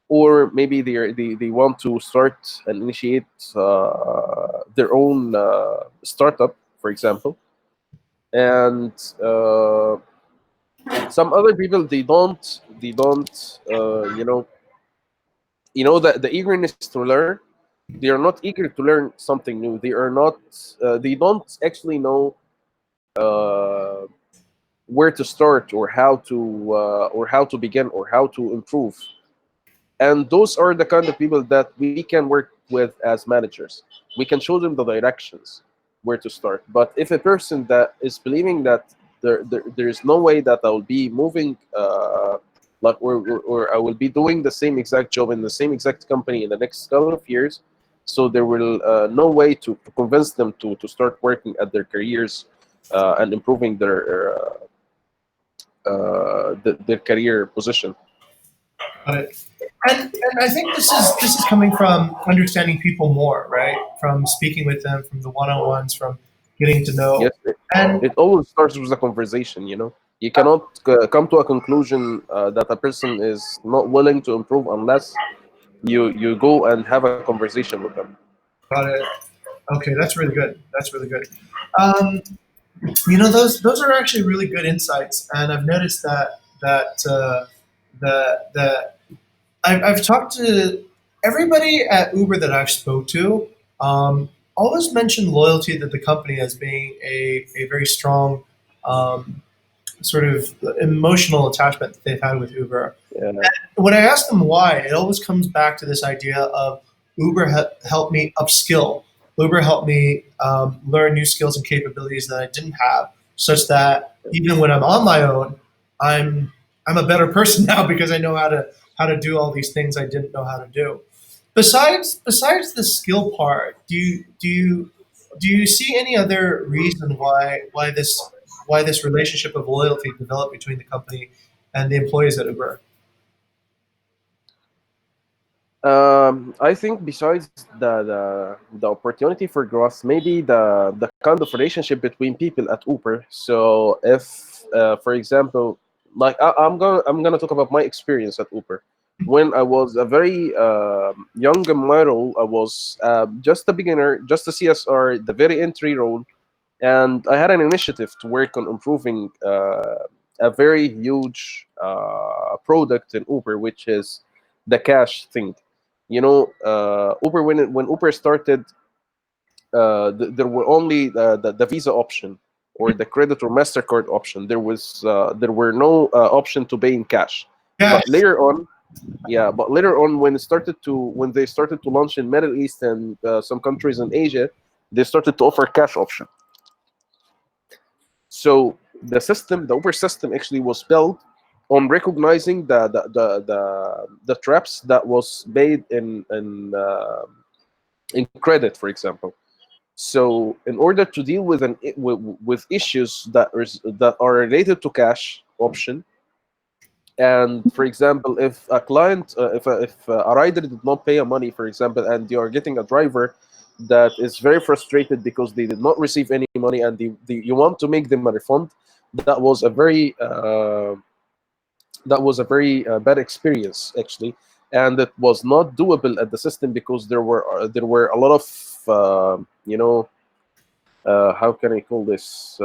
or maybe they want to start and initiate their own startup, for example. And some other people, they don't that the eagerness to learn, they are not eager to learn something new. They are not they don't actually know uh, where to start, or how to begin, or how to improve. And those are the kind of people that we can work with as managers. We can show them the directions where to start. But if a person that is believing that there is no way that I will be moving like or I will be doing the same exact job in the same exact company in the next couple of years, so there will no way to convince them to start working at their careers and improving their career position. Got it. And I think this is coming from understanding people more, right? From speaking with them, from the one-on-ones, from getting to know. Yes, And it always starts with a conversation. You cannot come to a conclusion that a person is not willing to improve unless you go and have a conversation with them. got it. Okay, that's really good. That's really good. Um, those are actually really good insights, and I've noticed that I've talked to everybody at Uber that I've spoke to. Always mentioned loyalty to the company as being a very strong um, sort of emotional attachment that they've had with Uber. Yeah, When I ask them why, it always comes back to this idea of Uber helped me upskill. Uber helped me learn new skills and capabilities that I didn't have, such that even when I'm on my own, I'm I'm a better person now because I know how to do all these things I didn't know how to do. Besides the skill part, do you see any other reason why this relationship of loyalty developed between the company and the employees at Uber? I think besides the opportunity for growth, maybe the kind of relationship between people at Uber. So if, for example, like I'm gonna talk about my experience at Uber. When I was a very young in my role, I was just a beginner, just a CSR, the very entry role. and I had an initiative to work on improving a very huge product in Uber, which is the cash thing. Uber, when Uber started, there were only the Visa option or the credit or Mastercard option. There were no option to pay in cash. Yes. But later on, yeah, but later on, when they started to launch in Middle East and some countries in Asia, they started to offer cash option. So the Uber system actually was built on recognizing the traps that was made in credit, for example. So in order to deal with with issues that are related to cash option, and for example, if a client, if a rider did not pay a money, for example, and you are getting a driver that is very frustrated because they did not receive any money, and you want to make them a refund, that was a very bad experience actually, and it was not doable at the system because there were a lot of how can I call this?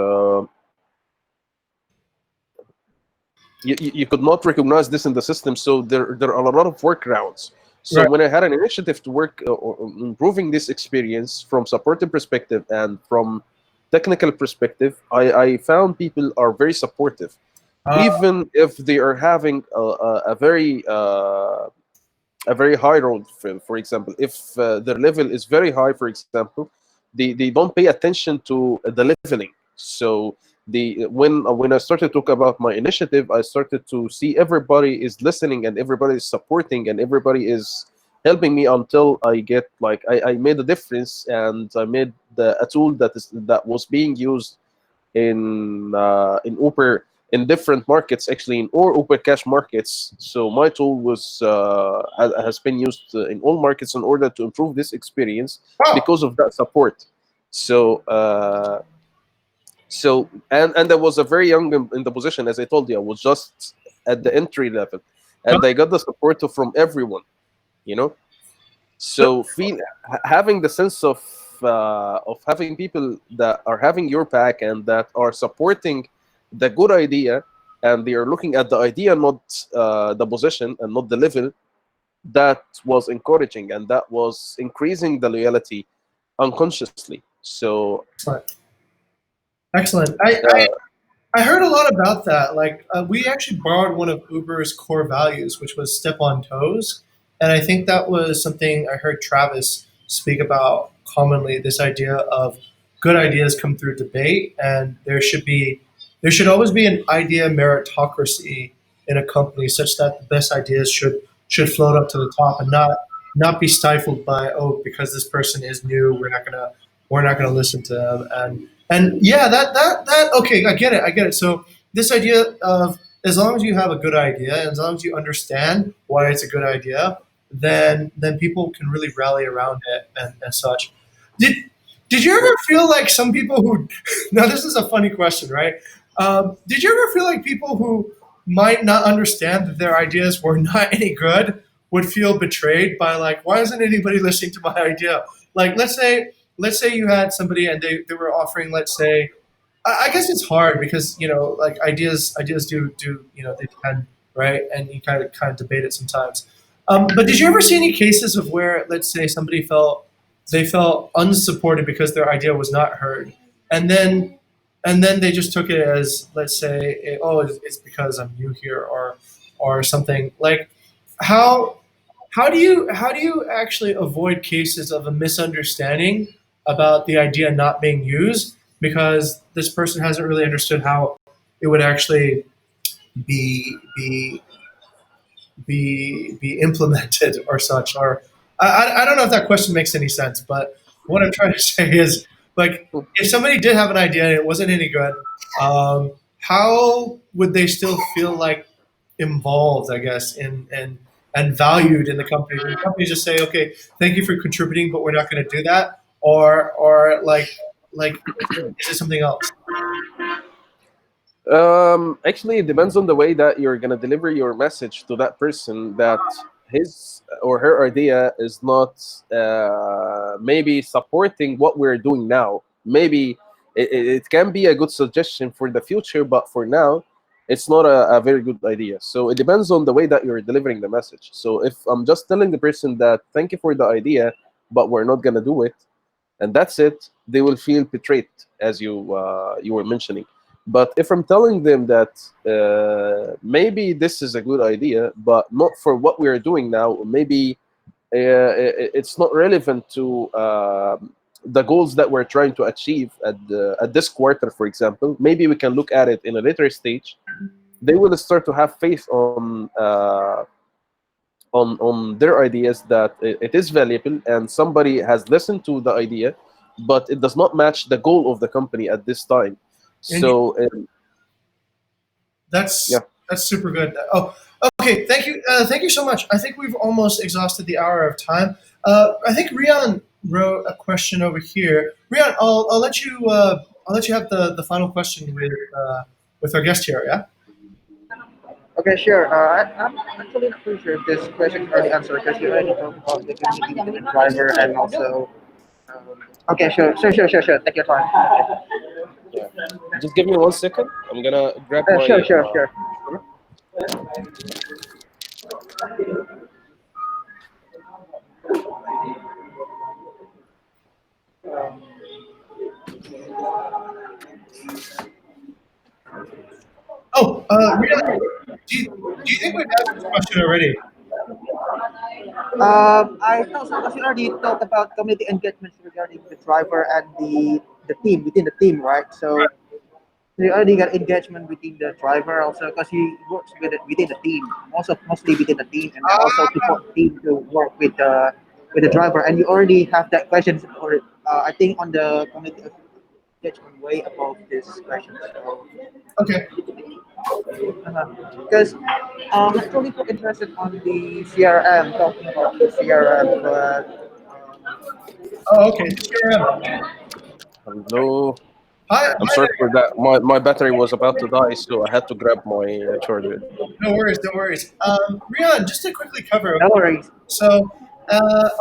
You could not recognize this in the system, so there are a lot of workarounds. So Right. when I had an initiative to work on improving this experience from supportive perspective and from technical perspective, I found people are very supportive, Uh, even if they are having a very high road. For example, if their level is very high, for example, they don't pay attention to the leveling. So when I started to talk about my initiative, I started to see everybody is listening and everybody is supporting and everybody is helping me until I get like I made a difference, and I made a tool that was being used in Uber in different markets, actually in all Uber Cash markets. So my tool has been used in all markets in order to improve this experience wow. because of that support. So and I was a very young in the position, as I told you. I was just at the entry level, and I got the support from everyone. You know, so having the sense of having people that are having your back and that are supporting the good idea, and they are looking at the idea, not the position and not the level, that was encouraging and that was increasing the loyalty unconsciously. So Excellent. Excellent. uh, I heard a lot about that. Like, we actually borrowed one of Uber's core values, which was step on toes. And I think that was something I heard Travis speak about commonly, this idea of good ideas come through debate, and there should always be an idea meritocracy in a company such that the best ideas should float up to the top and not be stifled by, oh, because this person is new, we're not gonna listen to them. And yeah, that okay, I get it. So this idea of, as long as you have a good idea, and as long as you understand why it's a good idea, then people can really rally around it and such. Did did you ever feel like some people who now this is a funny question, right? Did you ever feel like people who might not understand that their ideas were not any good would feel betrayed by, like, why isn't anybody listening to my idea? Like, let's say you had somebody and they were offering, let's say, I guess it's hard because, like, ideas do, they depend, right? And you kind of debate it sometimes. But did you ever see any cases of where, let's say, somebody felt unsupported because their idea was not heard, and then they just took it as, let's say, oh, it's because I'm new here, or something like, how how do you actually avoid cases of a misunderstanding about the idea not being used because this person hasn't really understood how it would actually be be implemented or such? Or I don't know if that question makes any sense, but what I'm trying to say is, like, if somebody did have an idea and it wasn't any good, how would they still feel like involved, I guess, and valued in the company? Did the company just say, okay, thank you for contributing, but we're not going to do that? Or like is it something else? actually, it depends on the way that you're gonna deliver your message to that person. That his or her idea is not maybe supporting what we're doing now. Maybe it can be a good suggestion for the future, but for now, it's not a very good idea. So it depends on the way that you're delivering the message. So if I'm just telling the person that thank you for the idea, but we're not gonna do it, and that's it, they will feel betrayed, as you were mentioning. But if I'm telling them that maybe this is a good idea, but not for what we're doing now, maybe it's not relevant to the goals that we're trying to achieve at this quarter, for example. Maybe we can look at it in a later stage. They will start to have faith on their ideas, that it is valuable and somebody has listened to the idea, but it does not match the goal of the company at this time. And you, So that's yeah. that's super good. Oh, okay. Thank you so much. I think we've almost exhausted the hour of time. I think Rian wrote a question over here. Rian, I'll let you have the final question with our guest here. Yeah. Okay, sure. I'm actually not pretty sure if this question is already answered because you already talked about the community with the driver and also. Okay, sure. Take your time. Yeah, just give me 1 second. I'm gonna grab my Sure. Oh, Rian, do you think we've asked this question already? I thought so because you already talked about community engagements regarding the driver and the team within the team, right? So you already got engagement within the driver also because he works within the team, mostly within the team, and then also support the team to work with the driver. And you already have that question, or I think on the community engagement way above this question. So Okay. because I'm actually interested on the CRM, talking about the CRM, but Oh, okay. The CRM. hello. I'm Hi sorry there. for that. My battery was about to die, so I had to grab my charger. No worries, no worries. Rian, just to quickly cover, no okay. worries. So,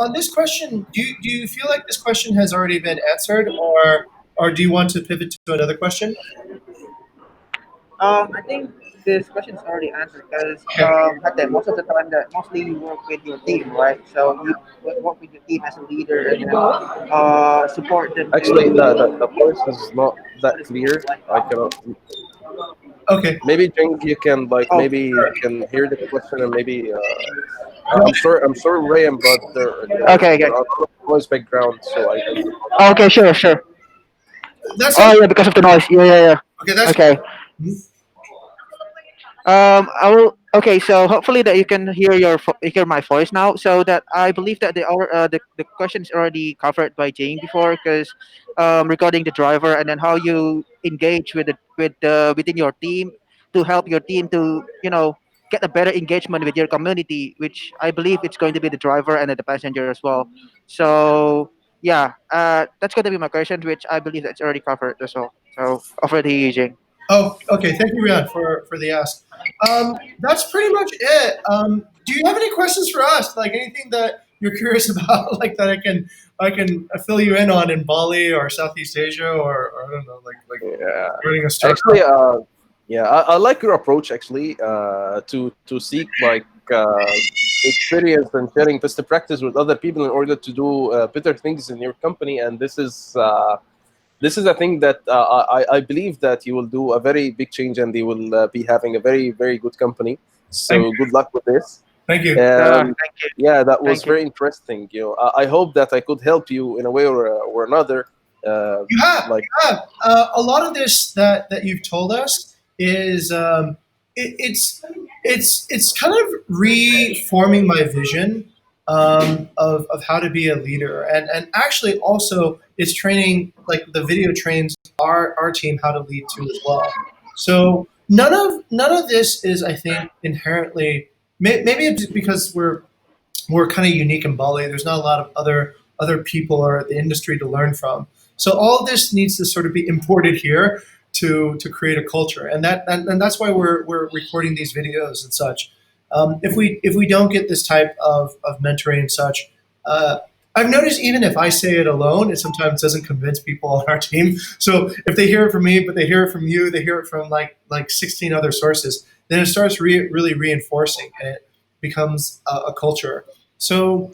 on this question, do you feel like this question has already been answered, or do you want to pivot to another question? I think this question is already answered because Okay. Hatem, most of the time that mostly you work with your team, right? So you work with your team as a leader and support them Actually, the to voice is not that what is called clear. like I cannot. Okay. Maybe Jing, you can like oh maybe you can hear the question, and maybe Go I'm sorry, Ryan, but okay. there are a lot of noise background, so I Okay, sure. That sounds Oh yeah, because of the noise. Yeah. okay. That's Okay. hmm? I will. Okay, so hopefully that you can hear hear my voice now. So that I believe that the question is already covered by Jane before, because regarding the driver and then how you engage within your team to help your team to get a better engagement with your community, which I believe it's going to be the driver and then the passenger as well. So yeah, that's going to be my question, which I believe that's already covered as well. So over to you, Jane. Oh, okay. Thank you, Rian, for the ask. That's pretty much it. Do you have any questions for us? Like anything that you're curious about, like that I can fill you in on in Bali or Southeast Asia or I don't know, like yeah. running a startup. Actually, yeah, I like your approach actually to seek like experience and sharing best practice with other people in order to do better things in your company, and this is a thing that I believe that you will do a very big change, and you will be having a very good company. Thank So you. good luck with this. Thank you. And Thank you. yeah, that was Thank you. very interesting. You know, I hope that I could help you in a way or another. Uh, You have, like you have. A lot of this that you've told us is it's kind of reforming my vision of how to be a leader, and actually also it's training like the video trains our team how to lead too as well. So none of this is I think inherently maybe it's because we're kind of unique in Bali. There's not a lot of other people or the industry to learn from. So all of this needs to sort of be imported here to create a culture, and that's why we're recording these videos and such. If we don't get this type of mentoring and such, uh, I've noticed even if I say it alone, it sometimes doesn't convince people on our team. So if they hear it from me, but they hear it from you, they hear it from like 16 other sources, then it starts really reinforcing, and it becomes a culture. So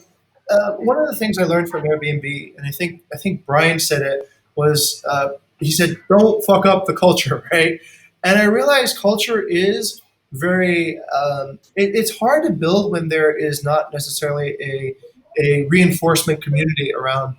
one of the things I learned from Airbnb, and I think Brian said it was he said, "Don't fuck up the culture," right? And I realized culture is very it's hard to build when there is not necessarily a reinforcement community around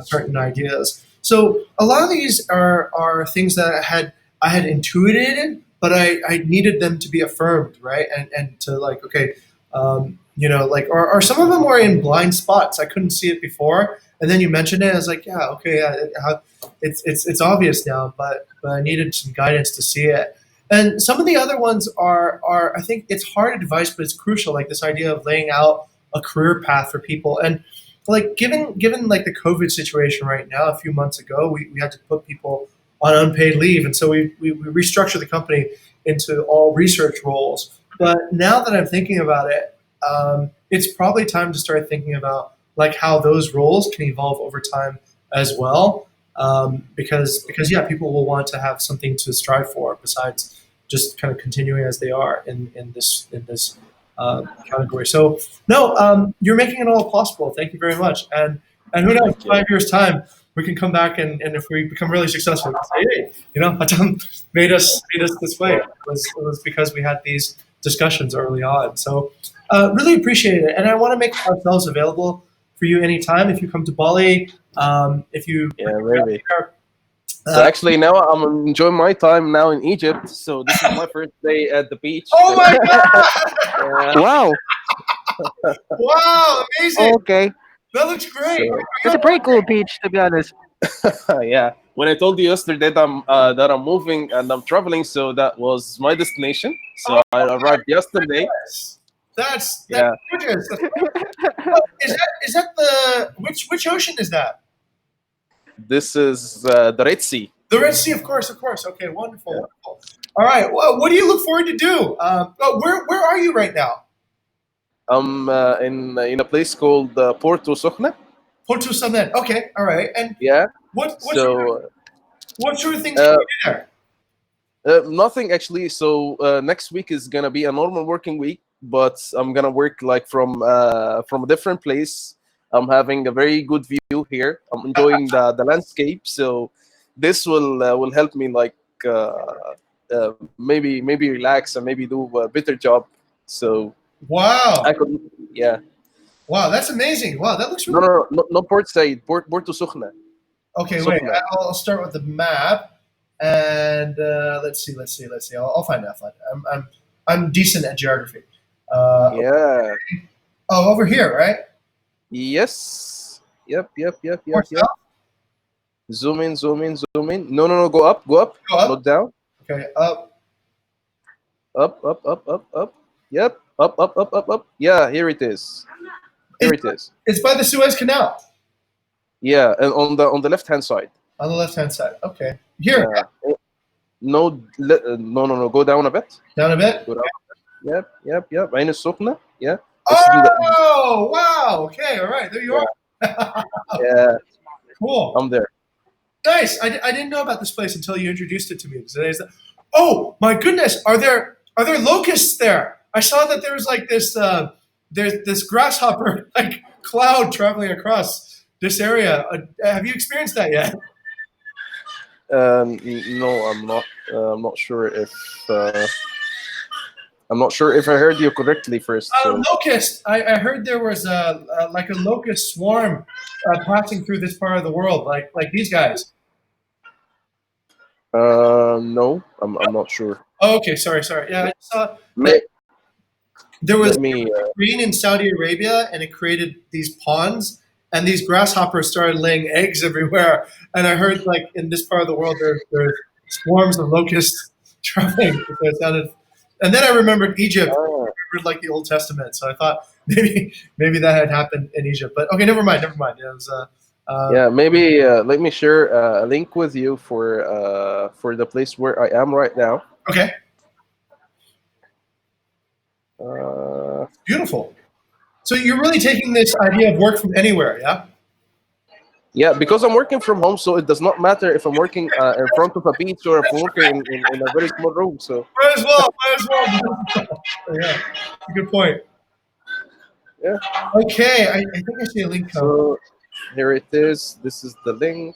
certain ideas. So a lot of these are things that I had intuited, but I needed them to be affirmed, right? And to like, okay, like, or some of them were in blind spots. I couldn't see it before, and then you mentioned it. I was like, yeah, okay, yeah, it's obvious now, but I needed some guidance to see it. And some of the other ones are I think it's hard advice, but it's crucial. Like this idea of laying out a career path for people, and like given like the COVID situation right now, a few months ago, we had to put people on unpaid leave, and so we restructured the company into all research roles. But now that I'm thinking about it, it's probably time to start thinking about like how those roles can evolve over time as well. Because yeah, people will want to have something to strive for besides just kind of continuing as they are in this category. So no, you're making it all possible. Thank you very much. And who knows, Thank you. 5 years time, we can come back and if we become really successful, we can say, hey, Hatem made us this way. It was because we had these discussions early on. So really appreciate it, and I want to make ourselves available for you anytime if you come to Bali. If you Yeah, maybe. here, So uh, actually, now I'm enjoying my time now in Egypt. So this is my first day at the beach. oh So my god! yeah, Wow. Wow, amazing! Okay. That looks great. so Are That's you a pretty cool beach, to be honest. yeah. When I told you yesterday that I'm moving and I'm traveling, so that was my destination. oh So I arrived yesterday. yes. That's Yeah, gorgeous. Oh, is that the which ocean is that? this is the Red Sea. The Red Sea, of course, of course. Okay, wonderful, Yeah. wonderful. All right. Well, what do you look forward to do? Where are you right now? I'm in a place called Porto Socna. Porto Samet. Okay, all right. And Yeah. what So what sort of things can uh, you do there? nothing actually. So next week is gonna be a normal working week, but I'm gonna work like from a different place. I'm having a very good view here. I'm enjoying the landscape. So this will help me like maybe relax and maybe do a better job. So Wow, I could, yeah. wow, that's amazing. Wow, that looks No, really. no, no, not Port Said, Porto Socna. Okay, wait. Socna. I'll start with the map, and let's see. I'll find out. I'm decent at geography. Yeah. Oh, over here, right? Yes. Yep, yep, yep, Or yep, yep. south? Zoom in, zoom in, zoom in. No, no, no. Go up, go up. Go up. Not down. Okay, up. Up, up, up, up, up. Yep. Up, up, up, up, up. Yeah, here it is. Here It's it is. it's by the Suez Canal Yeah, and on the left hand side. on the left hand side. Okay, here, Yeah. No, no, no, no. Go down a bit. down a bit. Go down. Yep, yep, yep. Ain Sukna. Yeah. It's in the, Oh, wow. Okay, all right. There you yeah, are. yeah. Cool. I'm there. Nice. I didn't know about this place until you introduced it to me. Oh my goodness! Are there locusts there? I saw that there was like there's this grasshopper like cloud traveling across this area. Have you experienced that yet? No, I'm not. I'm not sure if. I'm not sure if I heard you correctly first. So. Locust. I heard there was like a locust swarm passing through this part of the world, like these guys. No, I'm not sure. Oh, okay, sorry. Yeah, I saw that Let, there was let me. rain in Saudi Arabia, and it created these ponds, and these grasshoppers started laying eggs everywhere. And I heard like in this part of the world, there's swarms of locusts traveling. So it sounded, and then I remembered Egypt. Ah, I remembered like the Old Testament, so I thought maybe that had happened in Egypt. But okay, never mind, never mind. It was yeah, maybe let me share a link with you for the place where I am right now. okay, Uh, beautiful. So you're really taking this idea of work from anywhere, yeah? Yeah, because I'm working from home, so it does not matter if I'm working in front of a beach or if I'm working in a very small room. So Might as well. Might as well. Yeah, good point. yeah. Okay, I think I see a link come. So here it is. This is the link,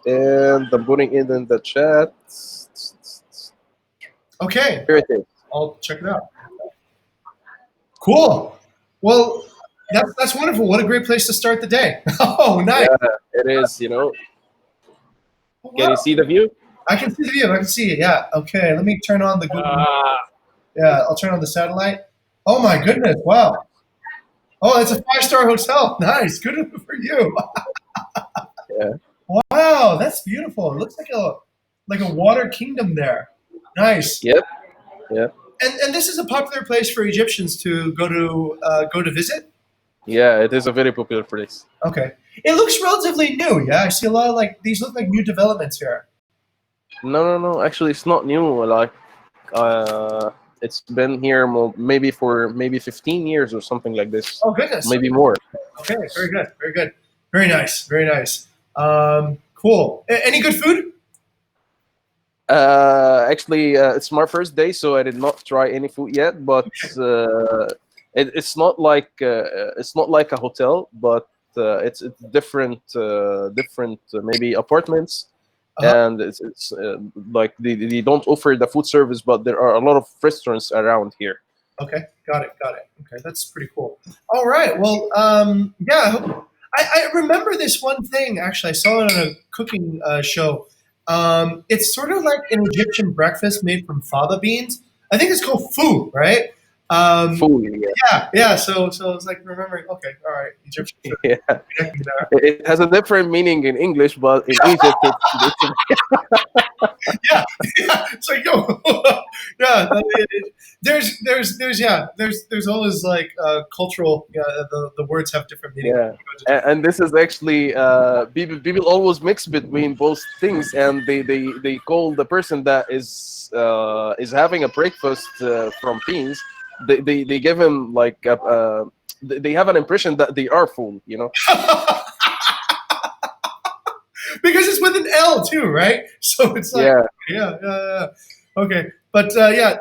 and I'm putting it in the chat. Okay, Here it is. I'll check it out. Cool. Well, that's wonderful. What a great place to start the day. Oh, nice. Yeah, it is. Oh, Can you wow. see the view? I can see the view. I can see it. Yeah. Okay. Let me turn on the Google. Yeah, I'll turn on the satellite. Oh my goodness! Wow. Oh, it's a five-star hotel. Nice. Good for you. Yeah. Wow, that's beautiful. It looks like a water kingdom there. Nice. Yep. Yeah. And this is a popular place for Egyptians to go to visit. Yeah. It is a very popular place. Okay. It looks relatively new. Yeah, I see a lot of these look like new developments here. No, no, no. Actually, it's not new. Like, it's been here maybe 15 years or something like this. Oh goodness. Maybe more. Okay. Very good. Very good. Very nice. Very nice. Cool. Any good food? Actually, it's my first day, so I did not try any food yet. But it's not like a hotel, but it's different maybe apartments, Uh-huh. and it's like they don't offer the food service, but there are a lot of restaurants around here. Okay, got it, got it. Okay, that's pretty cool. All right, well, yeah, I remember this one thing. Actually, I saw it on a cooking show. It's sort of like an Egyptian breakfast made from fava beans. I think it's called foo, right? Um, Food, yeah. yeah. So it's like remembering. Okay, all right, Egyptian food. Yeah. Connecting there. It has a different meaning in English, but in Egypt, it's Yeah, yeah. It's like yo, yeah. There's always like cultural. Yeah, the words have different meanings. yeah. And this is actually people always mix between both things, and they call the person that is having a breakfast from beans. They give him like they have an impression that they are full. Because it's with an L too, right? So it's like, Yeah. yeah. Okay, but yeah,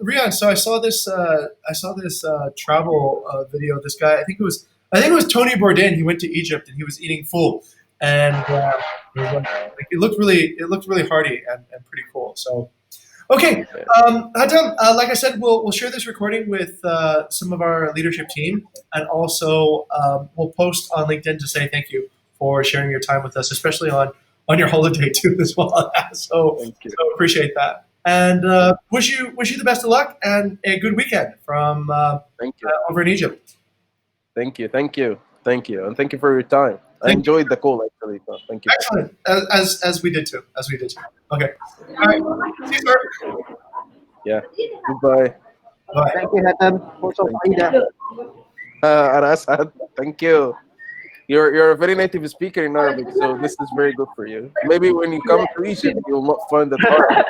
Rian. So I saw this travel video. This guy, I think it was Tony Bourdain. He went to Egypt and he was eating full, and it was it looked really hearty and pretty cool. So okay, Hatem, like I said, we'll share this recording with some of our leadership team, and also we'll post on LinkedIn to say thank you for sharing your time with us, especially on your holiday too as well. Thank you. So appreciate that, and wish you the best of luck and a good weekend from Thank you. over in Egypt. Thank you. Thank you. Thank you. And thank you for your time. I Thank you. enjoyed the call actually. So thank you. Excellent, as we did too. Okay, all right. See you, sir. Yeah. Goodbye. Bye. Thank you, Hatem. Also, Aida. Arasad, thank you. You're a very native speaker in Arabic, so this is very good for you. Maybe when you come to Egypt, you'll not find that hard.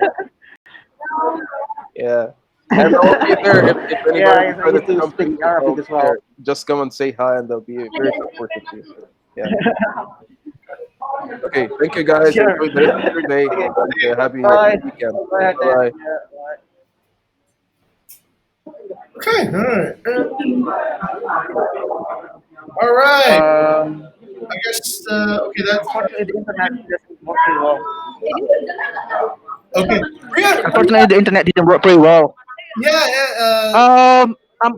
Yeah. And I'll be there if anybody Yeah, I decided used to to come to speak Egypt. Arabic I'll be as well. there. Just come and say hi, and they'll be very supportive to you. Yeah. Okay. Thank you, guys. Sure. Enjoy the rest of your day. Okay. And, happy Bye. weekend. Bye, Hatem. Bye. Yeah, bye. Okay, all right. I guess okay. That's Unfortunately, the internet doesn't work pretty well. okay. Rian, Unfortunately, the internet didn't work pretty well. yeah, yeah. I'm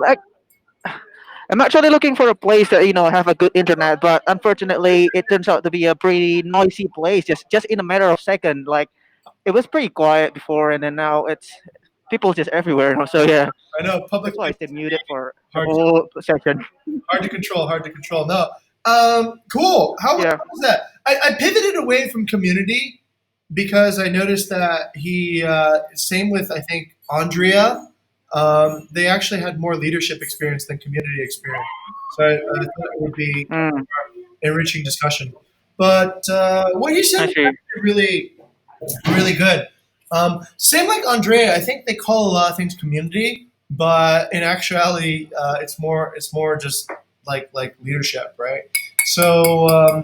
I'm actually looking for a place that have a good internet, but unfortunately, it turns out to be a pretty noisy place. Just in a matter of seconds, like it was pretty quiet before, and then now it's people just everywhere. So yeah, I know public that's why I life stayed muted for the hard whole session. hard to control. Hard to control. No. Cool. How Yeah. was that? I pivoted away from community because I noticed that he same with I think Andrea. They actually had more leadership experience than community experience. So I thought it would be Mm, enriching discussion. But what you said I was see. actually really good. Same like Andrea, I think they call a lot of things community, but in actuality, it's more just like leadership, right? So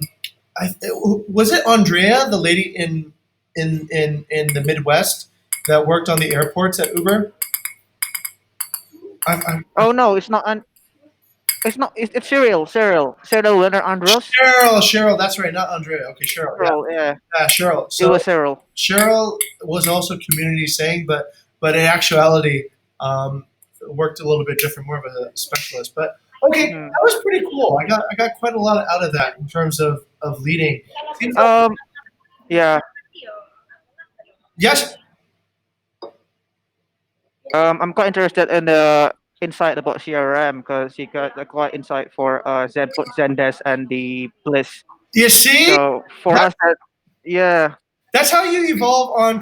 Was it Andrea, the lady in the Midwest that worked on the airports at Uber? Oh no, it's not. It's not. It's Cyril. Cyril Winter Andros. Cheryl, that's right, not Andrea. Okay, Cheryl, yeah, Cyril, yeah, Cheryl. it was So Cyril. Cheryl was also community saying, but in actuality, um, worked a little bit different, more of a specialist. But okay, Hmm. that was pretty cool. I got quite a lot out of that in terms of leading. Seems like Um, yeah. yes. I'm quite interested in the insight about CRM because you got a quite insight for Zendesk and the Bliss. You see, So for that, us, yeah. that's how you evolve on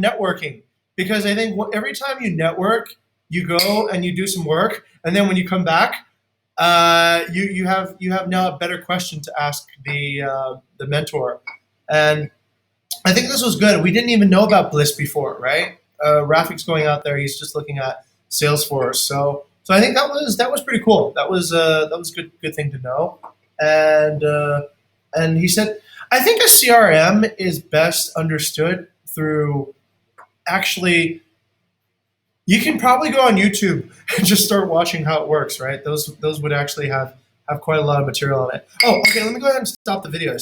networking. Because I think every time you network, you go and you do some work, and then when you come back, you have now a better question to ask the mentor. And I think this was good. We didn't even know about Bliss before, right? Rafik's going out there. He's just looking at Salesforce. So I think that was pretty cool. That was good thing to know. And and he said, I think a CRM is best understood through actually. You can probably go on YouTube and just start watching how it works, right? Those would actually have quite a lot of material on it. Oh, okay. Let me go ahead and stop the video.